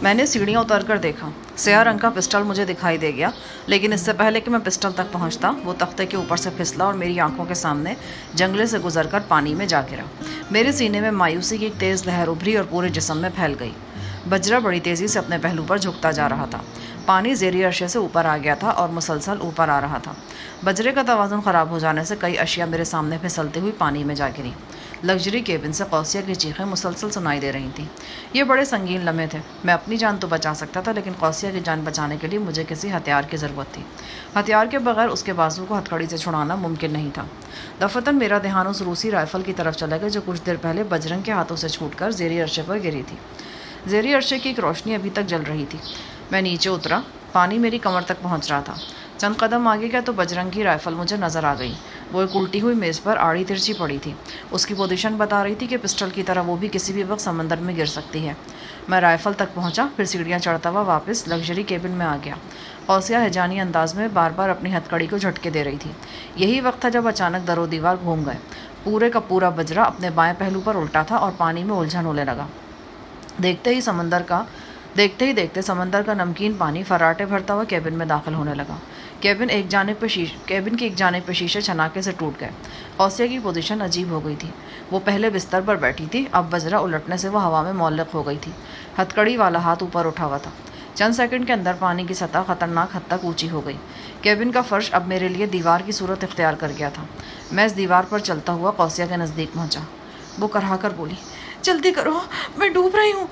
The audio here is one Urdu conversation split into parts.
میں نے سیڑھیاں اتر کر دیکھا۔ سیاہ رنگ کا پسٹل مجھے دکھائی دے گیا، لیکن اس سے پہلے کہ میں پسٹل تک پہنچتا وہ تختے کے اوپر سے پھسلا اور میری آنکھوں کے سامنے جنگلے سے گزر کر پانی میں جا گرا۔ میرے سینے میں مایوسی کی ایک تیز لہر ابھری اور پورے جسم میں پھیل گئی۔ بجرا بڑی تیزی سے اپنے پہلو پر جھکتا جا رہا تھا۔ پانی زیریں عرشے سے اوپر آ گیا تھا اور مسلسل اوپر آ رہا تھا۔ بجرے کا توازن خراب ہو جانے سے کئی اشیاء میرے سامنے پھسلتی ہوئی پانی میں جا گری۔ لگژری کیبن سے قوسیہ کی چیخیں مسلسل سنائی دے رہی تھیں۔ یہ بڑے سنگین لمحے تھے۔ میں اپنی جان تو بچا سکتا تھا، لیکن قوسیہ کی جان بچانے کے لیے مجھے کسی ہتھیار کی ضرورت تھی۔ ہتھیار کے بغیر اس کے بازو کو ہتھکڑی سے چھڑانا ممکن نہیں تھا۔ دفعتاً میرا دھیان اس روسی رائفل کی طرف چلا گیا جو کچھ دیر پہلے بجرنگ کے ہاتھوں سے چھوٹ کر زیریں عرشے پر گری تھی۔ زیریں عرشے کی ایک روشنی ابھی تک جل رہی تھی۔ میں نیچے اترا۔ پانی میری کمر تک پہنچ رہا تھا۔ چند قدم آگے گیا تو بجرنگ کی رائفل مجھے نظر آ گئی۔ وہ ایک الٹی ہوئی میز پر آڑی ترچھی پڑی تھی۔ اس کی پوزیشن بتا رہی تھی کہ پسٹل کی طرح وہ بھی کسی بھی وقت سمندر میں گر سکتی ہے۔ میں رائفل تک پہنچا، پھر سیڑھیاں چڑھتا ہوا واپس لگژری کیبن میں آ گیا۔ قوسیہ ہیجانی انداز میں بار بار اپنی ہتھکڑی کو جھٹکے دے رہی تھی۔ یہی وقت تھا جب اچانک در و دیوار گھوم گئے۔ پورے کا پورا بجرا اپنے بائیں پہلو پر الٹا تھا اور پانی میں الجھن ہونے لگا۔ دیکھتے ہی دیکھتے سمندر کا نمکین پانی فراٹے بھرتا ہوا کیبن میں داخل ہونے لگا۔ کیبن کی ایک جانب پہ شیشے چھناکے سے ٹوٹ گئے۔ قوسیہ کی پوزیشن عجیب ہو گئی تھی۔ وہ پہلے بستر پر بیٹھی تھی، اب بجرا الٹنے سے وہ ہوا میں معلق ہو گئی تھی۔ ہتھکڑی والا ہاتھ اوپر اٹھا ہوا تھا۔ چند سیکنڈ کے اندر پانی کی سطح خطرناک حد تک اونچی ہو گئی۔ کیبن کا فرش اب میرے لیے دیوار کی صورت اختیار کر گیا تھا۔ میں اس دیوار پر چلتا ہوا قوسیہ کے نزدیک پہنچا۔ وہ کرہا کر بولی، جلدی کرو، میں ڈوب رہی ہوں۔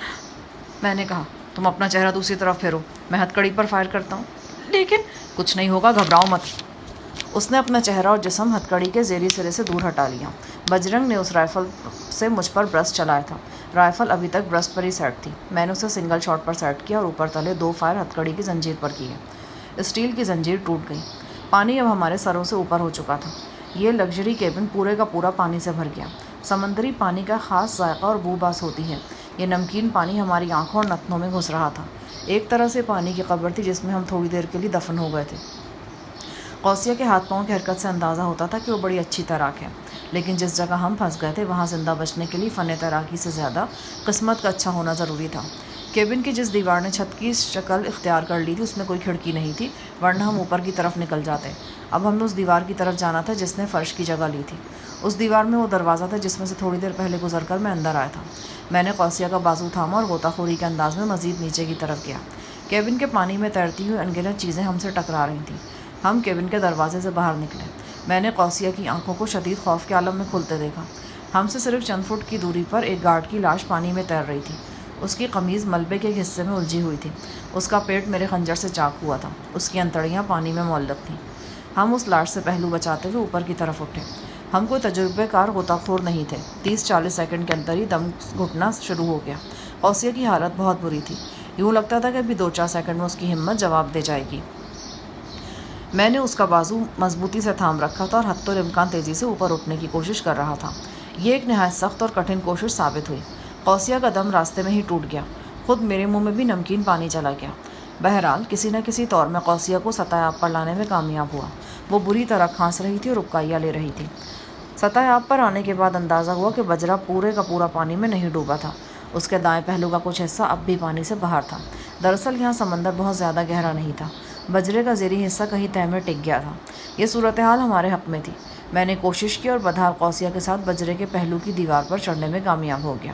میں نے کہا، تم اپنا چہرہ دوسری طرف پھیرو، میں ہتھکڑی پر فائر کرتا ہوں۔ لیکن کچھ نہیں ہوگا، گھبراؤ مت۔ اس نے اپنا چہرہ اور جسم ہتھکڑی کے زیریں سرے سے دور ہٹا لیا۔ بجرنگ نے اس رائفل سے مجھ پر برسٹ چلایا تھا۔ رائفل ابھی تک برسٹ پر ہی سیٹ تھی۔ میں نے اسے سنگل شاٹ پر سیٹ کیا اور اوپر تلے 2 فائر ہتھکڑی کی زنجیر پر کیے۔ اسٹیل کی زنجیر ٹوٹ گئی۔ پانی اب ہمارے سروں سے اوپر ہو چکا تھا۔ یہ لگژری کیبن پورے کا پورا پانی سے بھر گیا۔ سمندری پانی کا خاص ذائقہ اور بو باس ہوتی ہے۔ یہ نمکین پانی ہماری آنکھوں اور نتنوں میں گھس رہا تھا۔ ایک طرح سے پانی کی قبر تھی جس میں ہم تھوڑی دیر کے لیے دفن ہو گئے تھے۔ قوسیہ کے ہاتھ پاؤں کی حرکت سے اندازہ ہوتا تھا کہ وہ بڑی اچھی تیراک ہے، لیکن جس جگہ ہم پھنس گئے تھے وہاں زندہ بچنے کے لیے فن تیراکی سے زیادہ قسمت کا اچھا ہونا ضروری تھا۔ کیبن کی جس دیوار نے چھت کی شکل اختیار کر لی تھی اس میں کوئی کھڑکی نہیں تھی، ورنہ ہم اوپر کی طرف نکل جاتے۔ اب ہم نے اس دیوار کی طرف جانا تھا جس نے فرش کی جگہ لی تھی۔ اس دیوار میں وہ دروازہ تھا جس میں سے تھوڑی دیر پہلے گزر کر میں اندر آیا تھا۔ میں نے قوسیہ کا بازو تھاما اور غوطہ خوری کے انداز میں مزید نیچے کی طرف گیا۔ کیبن کے پانی میں تیرتی ہوئی انگنت چیزیں ہم سے ٹکرا رہی تھیں۔ ہم کیبن کے دروازے سے باہر نکلے۔ میں نے قوسیہ کی آنکھوں کو شدید خوف کے عالم میں کھلتے دیکھا۔ ہم سے صرف چند فٹ کی دوری پر ایک گارڈ کی لاش پانی میں تیر رہی تھی۔ اس کی قمیض ملبے کے ایک حصے میں الجھی ہوئی تھی۔ اس کا پیٹ میرے خنجر سے چاک ہوا تھا۔ اس کی انتڑیاں پانی میں معلق تھیں۔ ہم اس لاش سے پہلو بچاتے ہوئے اوپر کی طرف اٹھے۔ ہم کوئی تجربہ کار غوطہ خور نہیں تھے۔ 30-40 سیکنڈ کے اندر ہی دم گھٹنا شروع ہو گیا۔ قوسیہ کی حالت بہت بری تھی۔ یوں لگتا تھا کہ ابھی 2-4 سیکنڈ میں اس کی ہمت جواب دے جائے گی۔ میں نے اس کا بازو مضبوطی سے تھام رکھا تھا اور حتی الامکان تیزی سے اوپر اٹھنے کی کوشش کر رہا تھا۔ یہ ایک نہایت سخت اور کٹھن کوشش ثابت ہوئی۔ قوسیہ کا دم راستے میں ہی ٹوٹ گیا۔ خود میرے منہ میں بھی نمکین پانی چلا گیا۔ بہرحال کسی نہ کسی طور میں قوسیہ کو سطح آب پر لانے میں کامیاب ہوا۔ وہ بری طرح کھانس رہی تھی اور اکائیاں لے رہی تھی۔ سطح آب پر آنے کے بعد اندازہ ہوا کہ بجرا پورے کا پورا پانی میں نہیں ڈوبا تھا۔ اس کے دائیں پہلو کا کچھ حصہ اب بھی پانی سے باہر تھا۔ دراصل یہاں سمندر بہت زیادہ گہرا نہیں تھا۔ بجرے کا زیریں حصہ کہیں تہہ میں ٹک گیا تھا۔ یہ صورتحال ہمارے حق میں تھی۔ میں نے کوشش کی اور بدحال قوسیہ کے ساتھ بجرے کے پہلو کی دیوار پر چڑھنے میں کامیاب ہو گیا۔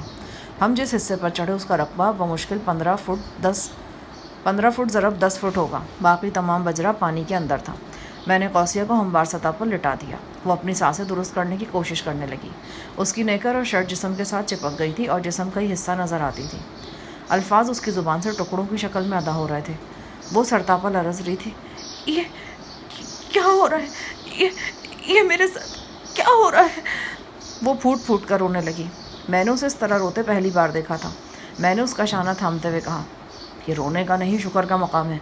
ہم جس حصے پر چڑھے اس کا رقبہ بمشکل 15 فٹ ضرب 10 فٹ ہوگا۔ باقی تمام بجرا پانی کے اندر تھا۔ میں نے قوسیہ کو ہموار سطح پر لٹا دیا۔ وہ اپنی سانسیں درست کرنے کی کوشش کرنے لگی۔ اس کی نیکر اور شرٹ جسم کے ساتھ چپک گئی تھی اور جسم کا ہی حصہ نظر آتی تھی۔ الفاظ اس کی زبان سے ٹکڑوں کی شکل میں ادا ہو رہے تھے۔ وہ سرتاپا لرز رہی تھی۔ یہ کیا ہو رہا ہے؟ یہ میرے ساتھ کیا ہو رہا ہے؟ وہ پھوٹ پھوٹ کر رونے لگی۔ میں نے اسے اس طرح روتے پہلی بار دیکھا تھا۔ میں نے اس کا شانہ تھامتے ہوئے کہا، یہ رونے کا نہیں، شکر کا مقام ہے۔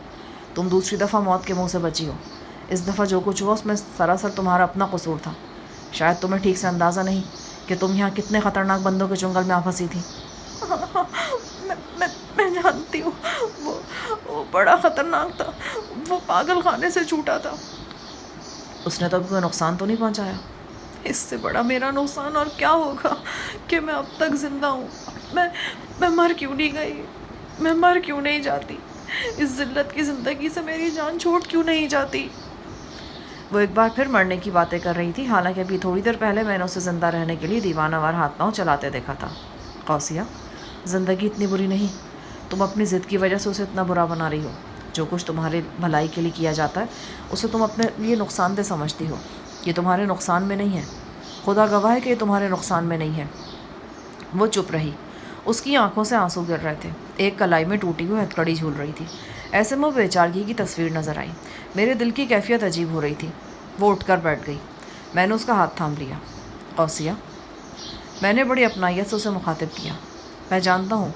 تم دوسری دفعہ موت کے منہ سے بچی ہو۔ اس دفعہ جو کچھ ہوا اس میں سراسر تمہارا اپنا قصور تھا۔ شاید تمہیں ٹھیک سے اندازہ نہیں کہ تم یہاں کتنے خطرناک بندوں کے چنگل میں آ پھنسی تھی۔ میں جانتی ہوں، وہ بڑا خطرناک تھا۔ وہ پاگل خانے سے چھوٹا تھا۔ اس نے تو کوئی نقصان تو نہیں پہنچایا؟ اس سے بڑا میرا نقصان اور کیا ہوگا کہ میں اب تک زندہ ہوں۔ میں مر کیوں نہیں گئی؟ میں مر کیوں نہیں جاتی؟ اس ذلت کی زندگی سے میری جان چھوٹ کیوں نہیں جاتی؟ وہ ایک بار پھر مرنے کی باتیں کر رہی تھی، حالانکہ ابھی تھوڑی دیر پہلے میں نے اسے زندہ رہنے کے لیے دیوانہ وار ہاتھ پاؤں چلاتے دیکھا تھا۔ قوسیہ، زندگی اتنی بری نہیں، تم اپنی ضد کی وجہ سے اسے اتنا برا بنا رہی ہو۔ جو کچھ تمہارے بھلائی کے لیے کیا جاتا ہے اسے تم اپنے لیے نقصان دہ سمجھتی ہو۔ یہ تمہارے نقصان میں نہیں ہے، خدا گواہ ہے کہ یہ تمہارے نقصان میں نہیں ہے۔ وہ چپ رہی، اس کی آنکھوں سے آنسو گر رہے تھے، ایک کلائی میں ٹوٹی ہوئی ہتکڑی جھول رہی تھی۔ ایسے میں بے چارگی کی تصویر نظر آئی۔ میرے دل کی کیفیت عجیب ہو رہی تھی۔ وہ اٹھ کر بیٹھ گئی۔ میں نے اس کا ہاتھ تھام لیا۔ قوسیہ، میں نے بڑی اپنائیت سے اسے مخاطب کیا، میں جانتا ہوں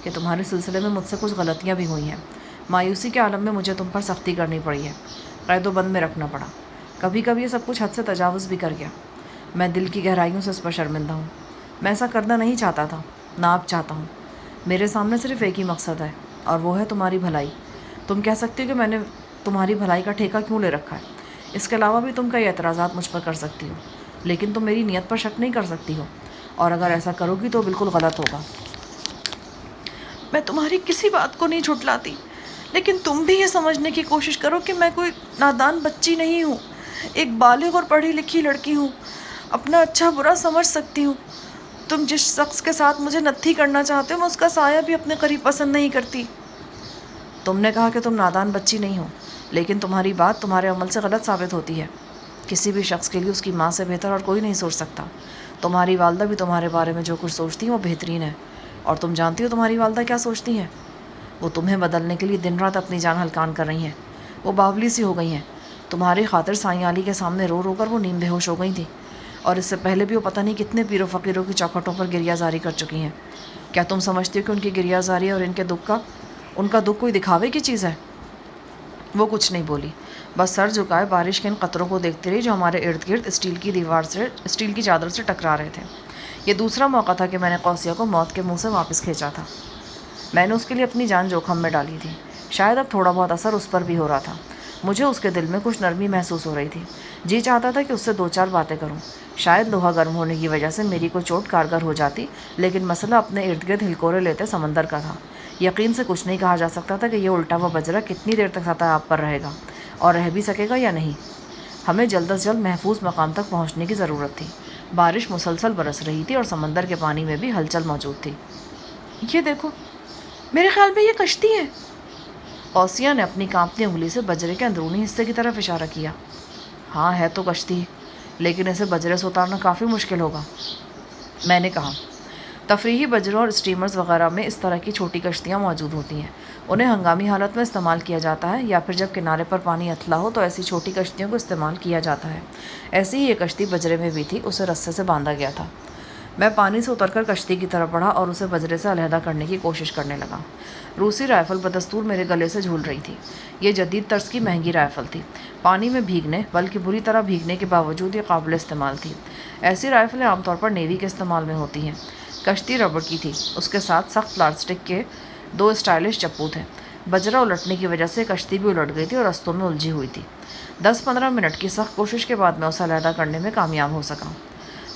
کہ تمہارے سلسلے میں مجھ سے کچھ غلطیاں بھی ہوئی ہیں۔ مایوسی کے عالم میں مجھے تم پر سختی کرنی پڑی ہے، قید و بند میں رکھنا پڑا۔ کبھی کبھی یہ سب کچھ حد سے تجاوز بھی کر گیا۔ میں دل کی گہرائیوں سے اس پر شرمندہ ہوں۔ میں ایسا کرنا نہیں چاہتا تھا، نہ اب چاہتا ہوں۔ میرے سامنے صرف ایک ہی مقصد ہے، اور وہ ہے تمہاری بھلائی۔ تم کہہ سکتی ہو کہ میں نے تمہاری بھلائی کا ٹھیکہ کیوں لے رکھا ہے۔ اس کے علاوہ بھی تم کئی اعتراضات مجھ پر کر سکتی ہو، لیکن تم میری نیت پر شک نہیں کر سکتی ہو، اور اگر ایسا کرو گی تو بالکل غلط ہوگا۔ میں تمہاری کسی بات کو نہیں جھٹلاتی، لیکن تم بھی یہ سمجھنے کی کوشش کرو کہ میں کوئی نادان بچی نہیں ہوں، ایک بالغ اور پڑھی لکھی لڑکی ہوں، اپنا اچھا برا سمجھ سکتی ہوں۔ تم جس شخص کے ساتھ مجھے نتھی کرنا چاہتے ہو، میں اس کا سایہ بھی اپنے قریب پسند نہیں کرتی۔ تم نے کہا کہ تم نادان بچی نہیں ہو، لیکن تمہاری بات تمہارے عمل سے غلط ثابت ہوتی ہے۔ کسی بھی شخص کے لیے اس کی ماں سے بہتر اور کوئی نہیں سوچ سکتا۔ تمہاری والدہ بھی تمہارے بارے میں جو کچھ سوچتی ہیں وہ بہترین ہے، اور تم جانتی ہو تمہاری والدہ کیا سوچتی ہیں؟ وہ تمہیں بدلنے کے لیے دن رات اپنی جان ہلکان کر رہی ہیں۔ وہ باولی سی ہو گئی ہیں۔ تمہاری خاطر سائیں علی کے سامنے رو رو کر وہ نیم بے ہوش ہو گئی تھی، اور اس سے پہلے بھی وہ پتہ نہیں کتنے پیر و فقیروں کی چوکھٹوں پر گریہ زاری کر چکی ہیں۔ کیا تم سمجھتی ہو کہ ان کی گریہ زاری اور ان کا دکھ کوئی دکھاوے کی چیز ہے؟ وہ کچھ نہیں بولی، بس سر جھکائے بارش کے ان قطروں کو دیکھتی رہی جو ہمارے ارد گرد اسٹیل کی چادر سے ٹکرا رہے تھے۔ یہ دوسرا موقع تھا کہ میں نے قوسیہ کو موت کے منہ سے واپس کھینچا تھا۔ میں نے اس کے لیے اپنی جان جوخم میں ڈالی تھی۔ شاید اب تھوڑا بہت اثر اس پر بھی ہو رہا تھا۔ مجھے اس کے دل میں کچھ نرمی محسوس ہو رہی تھی۔ جی چاہتا تھا کہ اس سے دو چار باتیں کروں۔ شاید لوہا گرم ہونے کی وجہ سے میری کوئی چوٹ کارگر ہو جاتی، لیکن مسئلہ اپنے ارد گرد ہلکورے لیتے سمندر کا تھا۔ یقین سے کچھ نہیں کہا جا سکتا تھا کہ یہ الٹا ہوا بجرا کتنی دیر تک سطح آب پر رہے گا، اور رہ بھی سکے گا یا نہیں۔ ہمیں جلد از جلد محفوظ مقام تک پہنچنے کی ضرورت تھی۔ بارش مسلسل برس رہی تھی اور سمندر کے پانی میں بھی ہلچل موجود تھی۔ یہ دیکھو، میرے خیال میں یہ کشتی ہے۔ قوسیہ نے اپنی کانپتی انگلی سے بجرے کے اندرونی حصے کی طرف اشارہ کیا۔ ہاں، ہے تو کشتی، لیکن اسے بجرے سے اتارنا کافی مشکل ہوگا، میں نے کہا۔ تفریحی بجروں اور اسٹیمرز وغیرہ میں اس طرح کی چھوٹی کشتیاں موجود ہوتی ہیں۔ انہیں ہنگامی حالت میں استعمال کیا جاتا ہے، یا پھر جب کنارے پر پانی اتھلا ہو تو ایسی چھوٹی کشتیوں کو استعمال کیا جاتا ہے۔ ایسی ہی یہ کشتی بجرے میں بھی تھی، اسے رسے سے باندھا گیا تھا۔ میں پانی سے اتر کر کشتی کی طرف بڑھا اور اسے بجرے سے علیحدہ کرنے کی کوشش کرنے لگا۔ روسی رائفل بدستور میرے گلے سے جھول رہی تھی۔ یہ جدید طرز کی مہنگی رائفل تھی۔ پانی میں بھیگنے، بلکہ بری طرح بھیگنے کے باوجود یہ قابل استعمال تھی۔ ایسی رائفلیں عام طور پر نیوی کے استعمال میں ہوتی ہیں۔ کشتی ربڑ کی تھی، اس کے ساتھ سخت پلاسٹک کے دو اسٹائلش چپو تھے۔ بجرا الٹنے کی وجہ سے کشتی بھی الٹ گئی تھی اور رستوں میں الجھی ہوئی تھی۔ 10-15 منٹ کی سخت کوشش کے بعد میں اسے علیحدہ کرنے میں کامیاب ہو سکا۔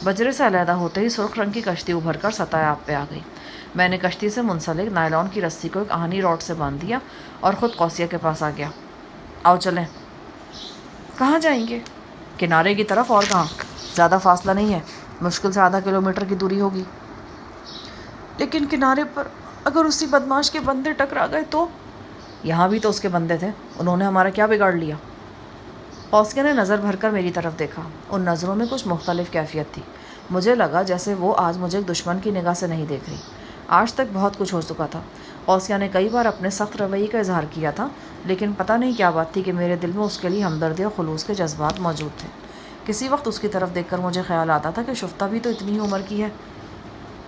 بجرے سے علیحدہ ہوتے ہی سرخ رنگ کی کشتی ابھر کر سطح آب پہ آ گئی۔ میں نے کشتی سے منسلک نائلون کی رسی کو ایک آہنی راڈ سے باندھ دیا اور خود قوسیہ کے پاس آ گیا۔ آؤ چلیں۔ کہاں جائیں گے؟ کنارے کی طرف، اور کہاں؟ زیادہ فاصلہ نہیں ہے، مشکل سے آدھا کلومیٹر کی دوری ہوگی۔ لیکن کنارے پر اگر اسی بدماش کے بندے ٹکرا گئے تو؟ یہاں بھی تو اس کے بندے تھے، انہوں نے ہمارا کیا بگاڑ لیا؟ قوسیہ نے نظر بھر کر میری طرف دیکھا۔ ان نظروں میں کچھ مختلف کیفیت تھی۔ مجھے لگا جیسے وہ آج مجھے ایک دشمن کی نگاہ سے نہیں دیکھ رہی۔ آج تک بہت کچھ ہو چکا تھا۔ قوسیہ نے کئی بار اپنے سخت رویے کا اظہار کیا تھا، لیکن پتہ نہیں کیا بات تھی کہ میرے دل میں اس کے لیے ہمدردی اور خلوص کے جذبات موجود تھے۔ کسی وقت اس کی طرف دیکھ کر مجھے خیال آتا تھا کہ شفتہ بھی تو اتنی ہی عمر کی ہے،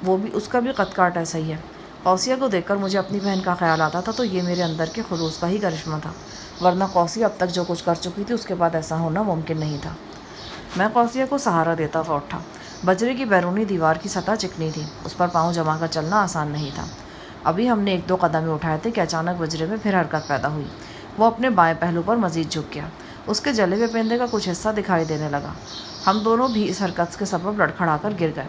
وہ بھی، اس کا بھی قد کاٹ ایسا ہی ہے۔ قوسیہ کو دیکھ کر مجھے اپنی بہن کا خیال آتا تھا، تو یہ میرے اندر کے خلوص کا ہی کرشمہ تھا، ورنہ قوسیہ اب تک جو کچھ کر چکی تھی اس کے بعد ایسا ہونا ممکن نہیں تھا۔ میں قوسیہ کو سہارا دیتا ہوا اٹھا۔ بجرے کی بیرونی دیوار کی سطح چکنی تھی، اس پر پاؤں جما کر چلنا آسان نہیں تھا۔ ابھی ہم نے 1-2 قدم ہی اٹھائے تھے کہ اچانک بجرے میں پھر حرکت پیدا ہوئی۔ وہ اپنے بائیں پہلو پر مزید جھک گیا۔ اس کے جلے ہوئے پرندے کا کچھ حصہ دکھائی دینے لگا۔ ہم دونوں بھی اس حرکت کے سبب لڑکھڑا کر گر گئے۔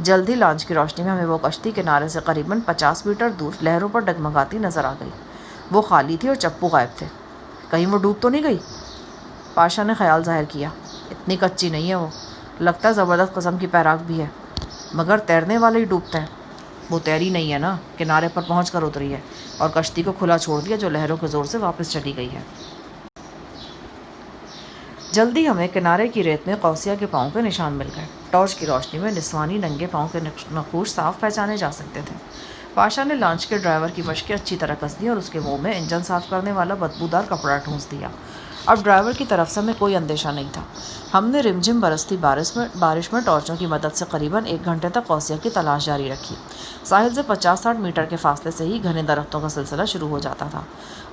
جلد ہی لانچ کی روشنی میں ہمیں وہ کشتی کنارے سے قریباً 50 میٹر دور لہروں پر ڈگمگاتی نظر آ گئی۔ وہ خالی تھی اور چپو غائب تھے۔ کہیں وہ ڈوب تو نہیں گئی؟ پاشا نے خیال ظاہر کیا۔ اتنی کچی نہیں ہے وہ، لگتا ہے زبردست قسم کی پیراک بھی ہے، مگر تیرنے والے ہی ڈوبتے ہیں۔ وہ تیری نہیں ہے نا، کنارے پر پہنچ کر اتری ہے اور کشتی کو کھلا چھوڑ دیا جو لہروں کے زور سے واپس چلی گئی ہے۔ جلدی ہمیں کنارے کی ریت میں قوسیہ کے پاؤں کے نشان مل گئے۔ ٹارچ کی روشنی میں نسوانی ننگے پاؤں کے نقوش صاف پہچانے جا سکتے تھے۔ پاشا نے لانچ کے ڈرائیور کی مشقیں اچھی طرح کس دی اور اس کے منہ میں انجن صاف کرنے والا بدبودار کپڑا ٹھونس دیا۔ اب ڈرائیور کی طرف سے ہمیں کوئی اندیشہ نہیں تھا۔ ہم نے رمجھم برستی بارش میں ٹارچوں کی مدد سے قریباً 1 گھنٹے تک قوسیہ کی تلاش جاری رکھی۔ ساحل سے 50-60 میٹر کے فاصلے سے ہی گھنے درختوں کا سلسلہ شروع ہو جاتا تھا۔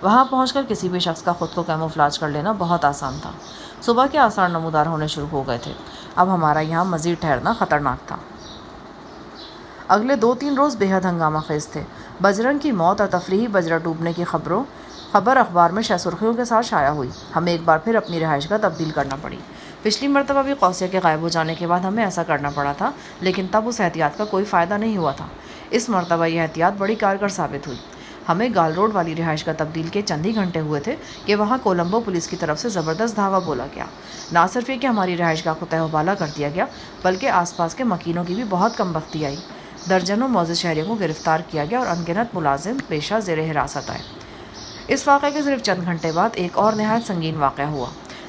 وہاں پہنچ کر کسی بھی شخص کا خود کو کیموفلاج کر لینا بہت آسان تھا۔ صبح کے آثار نمودار ہونے شروع ہو گئے تھے۔ اب ہمارا یہاں مزید ٹھہرنا خطرناک تھا۔ اگلے 2-3 روز بے حد ہنگامہ خیز تھے۔ بجرنگ کی موت اور تفریحی بجرا ڈوبنے کی خبر اخبار میں شہ سرخیوں کے ساتھ شائع ہوئی۔ ہمیں ایک بار پھر اپنی رہائش گاہ تبدیل کرنا پڑی۔ پچھلی مرتبہ بھی قوسیہ کے غائب ہو جانے کے بعد ہمیں ایسا کرنا پڑا تھا، لیکن تب اس احتیاط کا کوئی فائدہ نہیں ہوا تھا۔ اس مرتبہ یہ احتیاط بڑی کارگر ثابت ہوئی۔ ہمیں گال روڈ والی رہائش گاہ تبدیل کے چند ہی گھنٹے ہوئے تھے کہ وہاں کولمبو پولیس کی طرف سے زبردست دھاوا بولا گیا۔ نہ صرف یہ کہ ہماری رہائش گاہ کو تہہ و بالا کر دیا گیا، بلکہ آس پاس کے مکینوں کی بھی بہت کم بختی آئی۔ درجنوں معزز شہریوں کو گرفتار کیا گیا اور انگنت ملازم پیشہ زیر حراست آئے۔ اس واقعے کے صرف چند گھنٹے بعد ایک اور نہایت سنگین واقعہ ہوا۔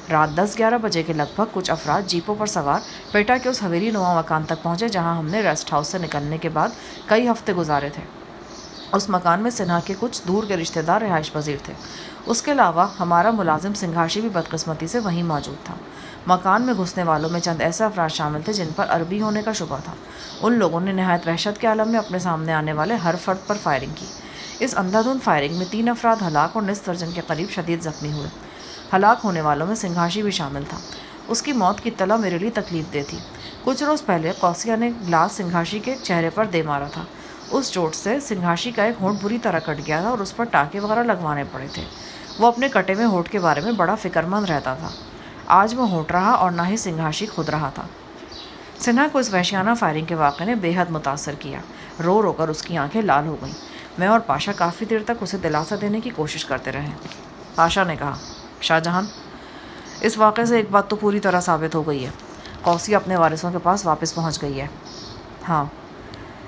رات 10-11 بجے کے لگ بھگ کچھ افراد جیپوں پر سوار پیٹا کے اس حویلی نما مکان تک پہنچے جہاں ہم نے ریسٹ ہاؤس سے نکلنے کے بعد کئی ہفتے گزارے تھے۔ اس مکان میں سنہا کے کچھ دور کے رشتہ دار رہائش پذیر تھے۔ اس کے علاوہ ہمارا ملازم سنگھاشی بھی بدقسمتی سے وہیں موجود تھا۔ مکان میں گھسنے والوں میں چند ایسے افراد شامل تھے جن پر عربی ہونے کا شبہ تھا۔ ان لوگوں نے نہایت وحشت کے عالم میں اپنے سامنے آنے والے ہر فرد پر فائرنگ کی۔ اس اندھا دھند فائرنگ میں 3 افراد ہلاک اور نصف درجن کے قریب شدید زخمی ہوئے۔ ہلاک ہونے والوں میں سنگھاشی بھی شامل تھا۔ اس کی موت کی اطلاع میرے لیے تکلیف دہ تھی۔ کچھ روز پہلے قوسیہ نے گلاس سنگھاشی کے چہرے پر دے مارا تھا۔ اس چوٹ سے سنگھاشی کا ایک ہونٹ بری طرح کٹ گیا تھا اور اس پر ٹانکے وغیرہ لگوانے پڑے تھے۔ وہ اپنے کٹے ہوئے ہونٹ کے بارے میں بڑا فکر مند رہتا تھا۔ آج وہ ہونٹ رہا اور نہ ہی سنگھاشی خود رہا تھا۔ سنہا کو اس وحشیانہ فائرنگ کے واقعے نے بے حد متاثر کیا۔ رو رو کر اس کی آنکھیں لال ہو گئیں۔ میں اور پاشا کافی دیر تک اسے دلاسا دینے کی کوشش کرتے رہے۔ پاشا نے کہا، شاہ جہان، اس واقعے سے ایک بات تو پوری طرح ثابت ہو گئی ہے۔ قوسیہ اپنے وارثوں کے پاس واپس پہنچ گئی ہے۔ ہاں،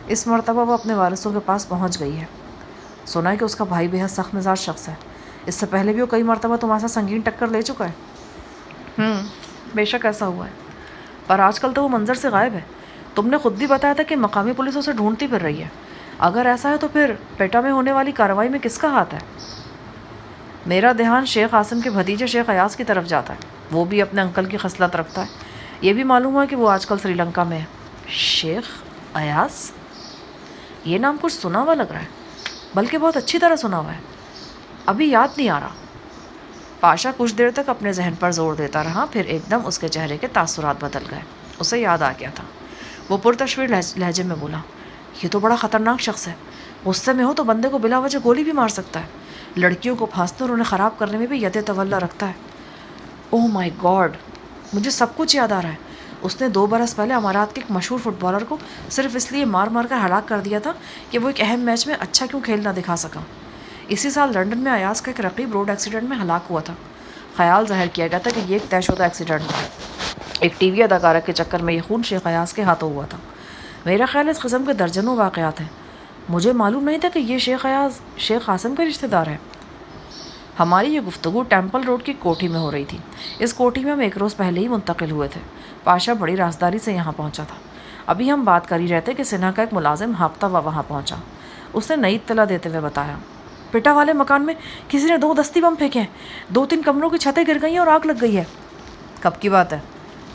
اس مرتبہ وہ اپنے وارثوں کے پاس پہنچ گئی ہے۔ سنا ہے کہ اس کا بھائی بے حد سخت مزاج شخص ہے۔ اس سے پہلے بھی وہ کئی مرتبہ تمہارے ساتھ سنگین ٹکر لے چکا ہے۔ بے شک ایسا ہوا ہے، پر آج کل تو وہ منظر سے غائب ہے۔ تم نے خود بھی بتایا تھا کہ مقامی پولیس اسے ڈھونڈتی پھر رہی ہے۔ اگر ایسا ہے تو پھر پیٹا میں ہونے والی کارروائی میں کس کا ہاتھ ہے؟ میرا دھیان شیخ عاصم کے بھتیجے شیخ ایاز کی طرف جاتا ہے۔ وہ بھی اپنے انکل کی خصلت رکھتا ہے۔ یہ بھی معلوم ہوا کہ وہ آج کل سری لنکا میں ہے۔ شیخ ایاز؟ یہ نام کچھ سنا ہوا لگ رہا ہے، بلکہ بہت اچھی طرح سنا ہوا ہے۔ ابھی یاد نہیں آ رہا۔ پاشا کچھ دیر تک اپنے ذہن پر زور دیتا رہا، پھر ایک دم اس کے چہرے کے تاثرات بدل گئے۔ اسے یاد آ گیا تھا۔ وہ پرتشویر لہجے میں بولا، یہ تو بڑا خطرناک شخص ہے۔ غصے میں ہو تو بندے کو بلا وجہ گولی بھی مار سکتا ہے۔ لڑکیوں کو پھانسنے اور انہیں خراب کرنے میں بھی ید تولا رکھتا ہے۔ اوہ مائی گاڈ، مجھے سب کچھ یاد آ رہا ہے۔ اس نے 2 برس پہلے امارات کے ایک مشہور فٹ بالر کو صرف اس لیے مار مار کر ہلاک کر دیا تھا کہ وہ ایک اہم میچ میں اچھا کیوں کھیلنا دکھا سکا۔ اسی سال لندن میں ایاز کا ایک رقیب روڈ ایکسیڈنٹ میں ہلاک ہوا تھا۔ خیال ظاہر کیا گیا تھا کہ یہ ایک طے شدہ ایکسیڈنٹ تھا۔ ایک ٹی وی اداکارہ کے چکر میں یہ خون شیخ ایاز کے ہاتھوں ہوا تھا۔ میرا خیال اس قسم کے درجنوں واقعات ہیں۔ مجھے معلوم نہیں تھا کہ یہ شیخ ایاز شیخ عاصم کا رشتہ دار ہے۔ ہماری یہ گفتگو ٹیمپل روڈ کی کوٹھی میں ہو رہی تھی۔ اس کوٹھی میں ہم 1 روز پہلے ہی منتقل ہوئے تھے۔ پاشا بڑی رازداری سے یہاں پہنچا تھا۔ ابھی ہم بات کر ہی رہتے کہ سنہا کا ایک ملازم ہاپتا ہوا وہاں پہنچا۔ اس نے نئی اطلاع دیتے ہوئے بتایا، پیٹا والے مکان میں کسی نے 2 دستی بم پھینکے ہیں۔ 2-3 کمروں کی چھتیں گر گئی ہیں اور آگ لگ گئی ہے۔ کب کی بات ہے؟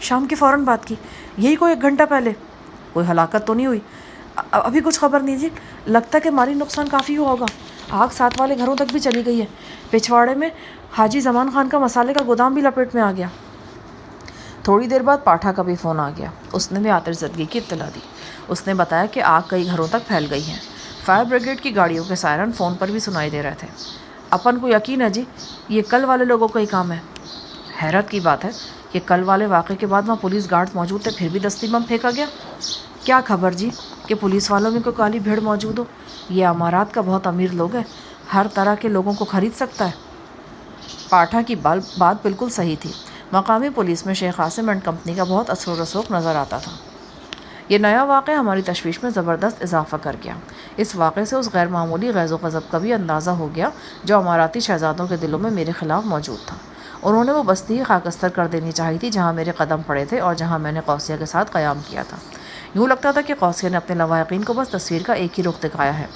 شام کی فوراً بات کی، یہی کوئی 1 گھنٹہ پہلے۔ کوئی ہلاکت تو نہیں ہوئی؟ ابھی کچھ خبر نہیں جی، لگتا ہے کہ مالی نقصان کافی ہوا ہوگا۔ آگ ساتھ والے گھروں تک بھی چلی گئی ہے۔ پچھواڑے میں حاجی زمان خان کا مسالے کا گودام بھی لپیٹ میں آ گیا۔ تھوڑی دیر بعد پاٹھا کا بھی فون آ گیا۔ اس نے بھی آتش زدگی کی اطلاع دی۔ اس نے بتایا کہ آگ کئی گھروں تک پھیل گئی ہے۔ فائر بریگیڈ کی گاڑیوں کے سائرن فون پر بھی سنائی دے رہے تھے۔ اپن کو یقین ہے جی، یہ کل والے لوگوں کا ہی کام ہے۔ حیرت کی بات ہے کہ کل والے واقعے کے بعد وہاں پولیس گارڈز موجود تھے، پھر بھی دستی بم پھینکا گیا۔ کیا خبر جی کہ پولیس والوں میں کوئی کالی بھیڑ موجود ہو؟ یہ امارات کا بہت امیر لوگ ہے، ہر طرح کے لوگوں کو خرید سکتا ہے۔ پاٹھا کی بات بالکل صحیح تھی۔ مقامی پولیس میں شیخ عاصم اینڈ کمپنی کا بہت اثر و رسوخ نظر آتا تھا۔ یہ نیا واقعہ ہماری تشویش میں زبردست اضافہ کر گیا۔ اس واقعے سے اس غیر معمولی غیظ و غضب کا بھی اندازہ ہو گیا جو اماراتی شہزادوں کے دلوں میں میرے خلاف موجود تھا۔ انہوں نے وہ بستی ہی خاکستر کر دینی چاہی تھی جہاں میرے قدم پڑے تھے اور جہاں میں نے قوسیہ کے ساتھ قیام کیا تھا۔ یوں لگتا تھا کہ قوسیہ نے اپنے لواحقین کو بس تصویر کا ایک ہی رخ دکھایا ہے،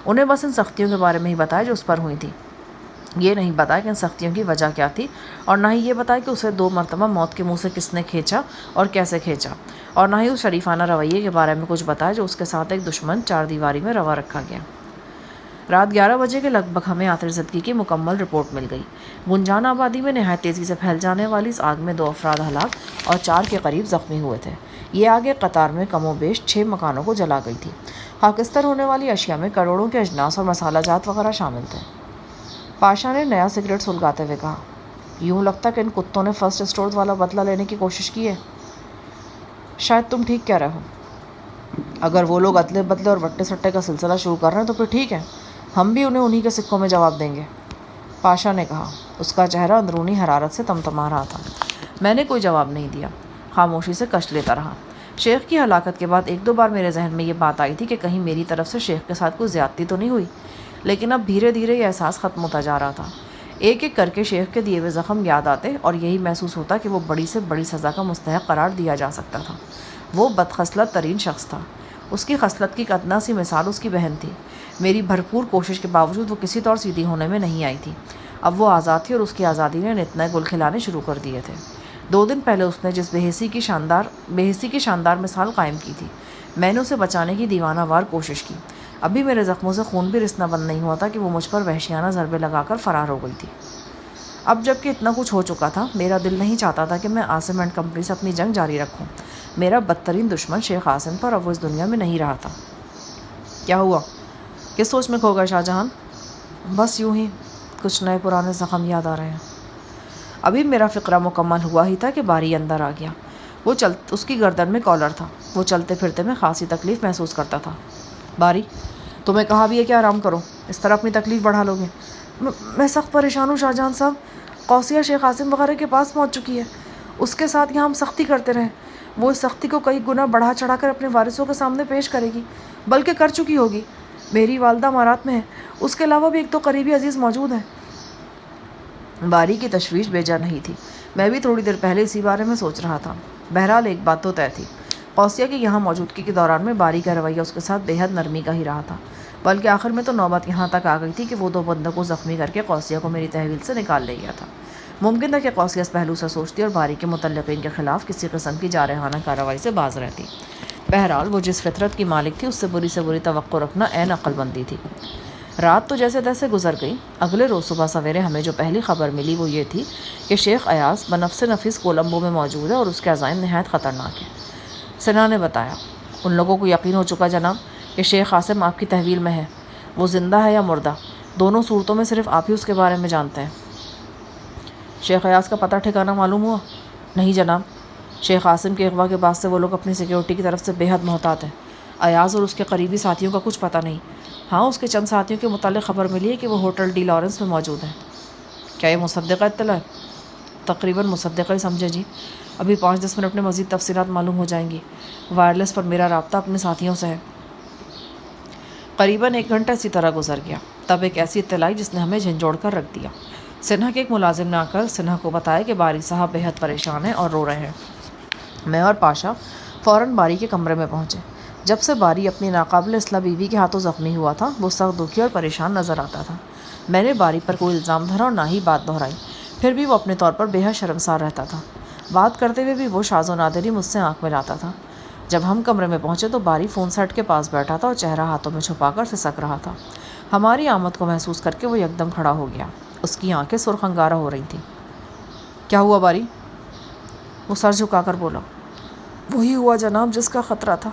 انہیں بس ان سختیوں کے بارے میں ہی بتایا جو اس پر ہوئی تھیں۔ یہ نہیں بتایا کہ ان سختیوں کی وجہ کیا تھی، اور نہ ہی یہ بتایا کہ اسے 2 مرتبہ موت کے منہ سے کس نے کھینچا اور کیسے کھینچا، اور نہ ہی اس شریفانہ رویے کے بارے میں کچھ بتایا جو اس کے ساتھ ایک دشمن 4 دیواری میں روا رکھا گیا۔ رات 11 بجے کے لگ بھگ ہمیں آتش زدگی کی مکمل رپورٹ مل گئی۔ گنجان آبادی میں نہایت تیزی سے پھیل جانے والی اس آگ میں 2 افراد ہلاک اور 4 کے قریب زخمی ہوئے تھے۔ یہ آگ ایک قطار میں کم و بیش 6 مکانوں کو جلا گئی تھی۔ خاکستر ہونے والی اشیاء میں کروڑوں کے اجناس اور مسالہ جات وغیرہ شامل تھے۔ پاشا نے نیا سگریٹ سلگاتے ہوئے کہا، یوں لگتا کہ ان کتوں نے فرسٹ اسٹورز والا بدلہ لینے کی کوشش کی ہے۔ شاید تم ٹھیک کہہ رہے ہو۔ اگر وہ لوگ ادلے بدلے اور وٹے سٹے کا سلسلہ شروع کر رہے ہیں تو پھر ٹھیک ہے، ہم بھی انہیں کے سکوں میں جواب دیں گے، پاشا نے کہا۔ اس کا چہرہ اندرونی حرارت سے تمتما رہا تھا۔ میں نے کوئی جواب نہیں دیا، خاموشی سے کش لیتا رہا۔ شیخ کی ہلاکت کے بعد 1-2 بار میرے ذہن میں یہ بات آئی تھی کہ کہیں میری طرف سے شیخ کے ساتھ کوئی زیادتی تو نہیں ہوئی، لیکن اب دھیرے دھیرے یہ احساس ختم ہوتا جا رہا تھا۔ ایک ایک کر کے شیخ کے دیے ہوئے زخم یاد آتے اور یہی محسوس ہوتا کہ وہ بڑی سے بڑی سزا کا مستحق قرار دیا جا سکتا تھا۔ وہ بدخصلت ترین شخص تھا۔ اس کی خصلت کی ادنا سی مثال اس کی بہن تھی۔ میری بھرپور کوشش کے باوجود وہ کسی طور سیدھی ہونے میں نہیں آئی تھی۔ اب وہ آزاد تھی اور اس کی آزادی نے نت نئے گل کھلانے شروع کر دیے تھے۔ 2 دن پہلے اس نے جس بے حسی کی شاندار مثال قائم کی تھی، میں نے اسے بچانے کی دیوانہ وار کوشش کی۔ ابھی میرے زخموں سے خون بھی رسنا بند نہیں ہوا تھا کہ وہ مجھ پر وحشیانہ ضربے لگا کر فرار ہو گئی تھی۔ اب جب کہ اتنا کچھ ہو چکا تھا، میرا دل نہیں چاہتا تھا کہ میں عاصم اینڈ کمپنی سے اپنی جنگ جاری رکھوں۔ میرا بدترین دشمن شیخ عاصم پر اب وہ اس دنیا میں نہیں رہا تھا۔ کیا ہوا؟ کس سوچ میں کھو گئے شاہ جہان؟ بس یوں ہی کچھ نئے پرانے زخم یاد آ رہے ہیں۔ ابھی میرا فقرہ مکمل ہوا ہی تھا کہ باری اندر آ گیا۔ اس کی گردن میں کالر تھا۔ وہ چلتے پھرتے میں خاصی تکلیف محسوس کرتا تھا۔ باری، تمہیں کہا بھی ہے کہ آرام کرو، اس طرح اپنی تکلیف بڑھا لو گے۔ میں سخت پریشان ہوں شاہ جہان صاحب۔ قوسیہ شیخ عاصم وغیرہ کے پاس پہنچ چکی ہے۔ اس کے ساتھ یہاں ہم سختی کرتے رہے، وہ اس سختی کو کئی گنا بڑھا چڑھا کر اپنے وارثوں کے سامنے پیش کرے گی، بلکہ کر چکی ہوگی۔ میری والدہ امارات میں ہے، اس کے علاوہ بھی 1-2 قریبی عزیز موجود ہیں۔ باری کی تشویش بیجا نہیں تھی۔ میں بھی تھوڑی دیر پہلے اسی بارے میں سوچ رہا تھا۔ بہرحال ایک بات تو طے تھی، قوسیہ کی یہاں موجودگی کے دوران میں باری کا رویہ اس کے ساتھ بے حد نرمی کا ہی رہا تھا، بلکہ آخر میں تو نوبت یہاں تک آ گئی تھی کہ وہ 2 بندوں کو زخمی کر کے قوسیہ کو میری تحویل سے نکال لے گیا تھا۔ ممکن تھا کہ قوسیہ اس پہلو سے سوچتی اور باری کے متعلقین کے خلاف کسی قسم کی جارحانہ کارروائی سے باز رہتی۔ بہرحال وہ جس فطرت کی مالک تھی، اس سے بری توقع رکھنا عین عقل بندی تھی۔ رات تو جیسے تیسے گزر گئی۔ اگلے روز صبح سویرے ہمیں جو پہلی خبر ملی وہ یہ تھی کہ شیخ ایاز بنفس نفیس کولمبو میں موجود ہے اور اس کے عزائم نہایت خطرناک ہیں۔ سنا نے بتایا، ان لوگوں کو یقین ہو چکا جناب کہ شیخ عاصم آپ کی تحویل میں ہے۔ وہ زندہ ہے یا مردہ، دونوں صورتوں میں صرف آپ ہی اس کے بارے میں جانتے ہیں۔ شیخ ایاز کا پتہ ٹھکانہ معلوم ہوا؟ نہیں جناب، شیخ عاصم کے اغوا کے بعد سے وہ لوگ اپنی سیکیورٹی کی طرف سے بے حد محتاط ہیں۔ ایاز اور اس کے قریبی ساتھیوں کا کچھ پتہ نہیں۔ ہاں، اس کے چند ساتھیوں کے متعلق خبر ملی ہے کہ وہ ہوٹل ڈی لارنس میں موجود ہیں۔ کیا یہ مصدقہ اطلاع ہے؟ تقریباً مصدقہ ہی سمجھے جی۔ ابھی 5-10 منٹ میں مزید تفصیلات معلوم ہو جائیں گی۔ وائرلیس پر میرا رابطہ اپنے ساتھیوں سے ہے۔ قریباً 1 گھنٹہ اسی طرح گزر گیا۔ تب ایک ایسی اطلاع آئی جس نے ہمیں جھنجھوڑ کر رکھ دیا۔ سنہا کے ایک ملازم نے آ کر سنہا کو بتایا کہ باری صاحب بے حد پریشان ہیں اور رو رہے ہیں۔ میں اور پاشا فوراً باری کے کمرے میں پہنچے۔ جب سے باری اپنی ناقابل اصلاح بیوی کے ہاتھوں زخمی ہوا تھا، وہ سخت دکھی اور پریشان نظر آتا تھا۔ میں نے باری پر کوئی الزام دھرا اور نہ ہی بات دہرائی، پھر بھی وہ اپنے طور پر بے حد شرمسار رہتا تھا۔ بات کرتے ہوئے بھی وہ شاذ و نادر ہی مجھ سے آنکھ ملاتا تھا۔ جب ہم کمرے میں پہنچے تو باری فون سیٹ کے پاس بیٹھا تھا اور چہرہ ہاتھوں میں چھپا کر سسک رہا تھا۔ ہماری آمد کو محسوس کر کے وہ یکدم کھڑا ہو گیا۔ اس کی آنکھیں سرخ انگارہ ہو رہی تھیں۔ کیا ہوا باری؟ وہ سر جھکا کر بولا، وہی ہوا جناب جس کا خطرہ تھا۔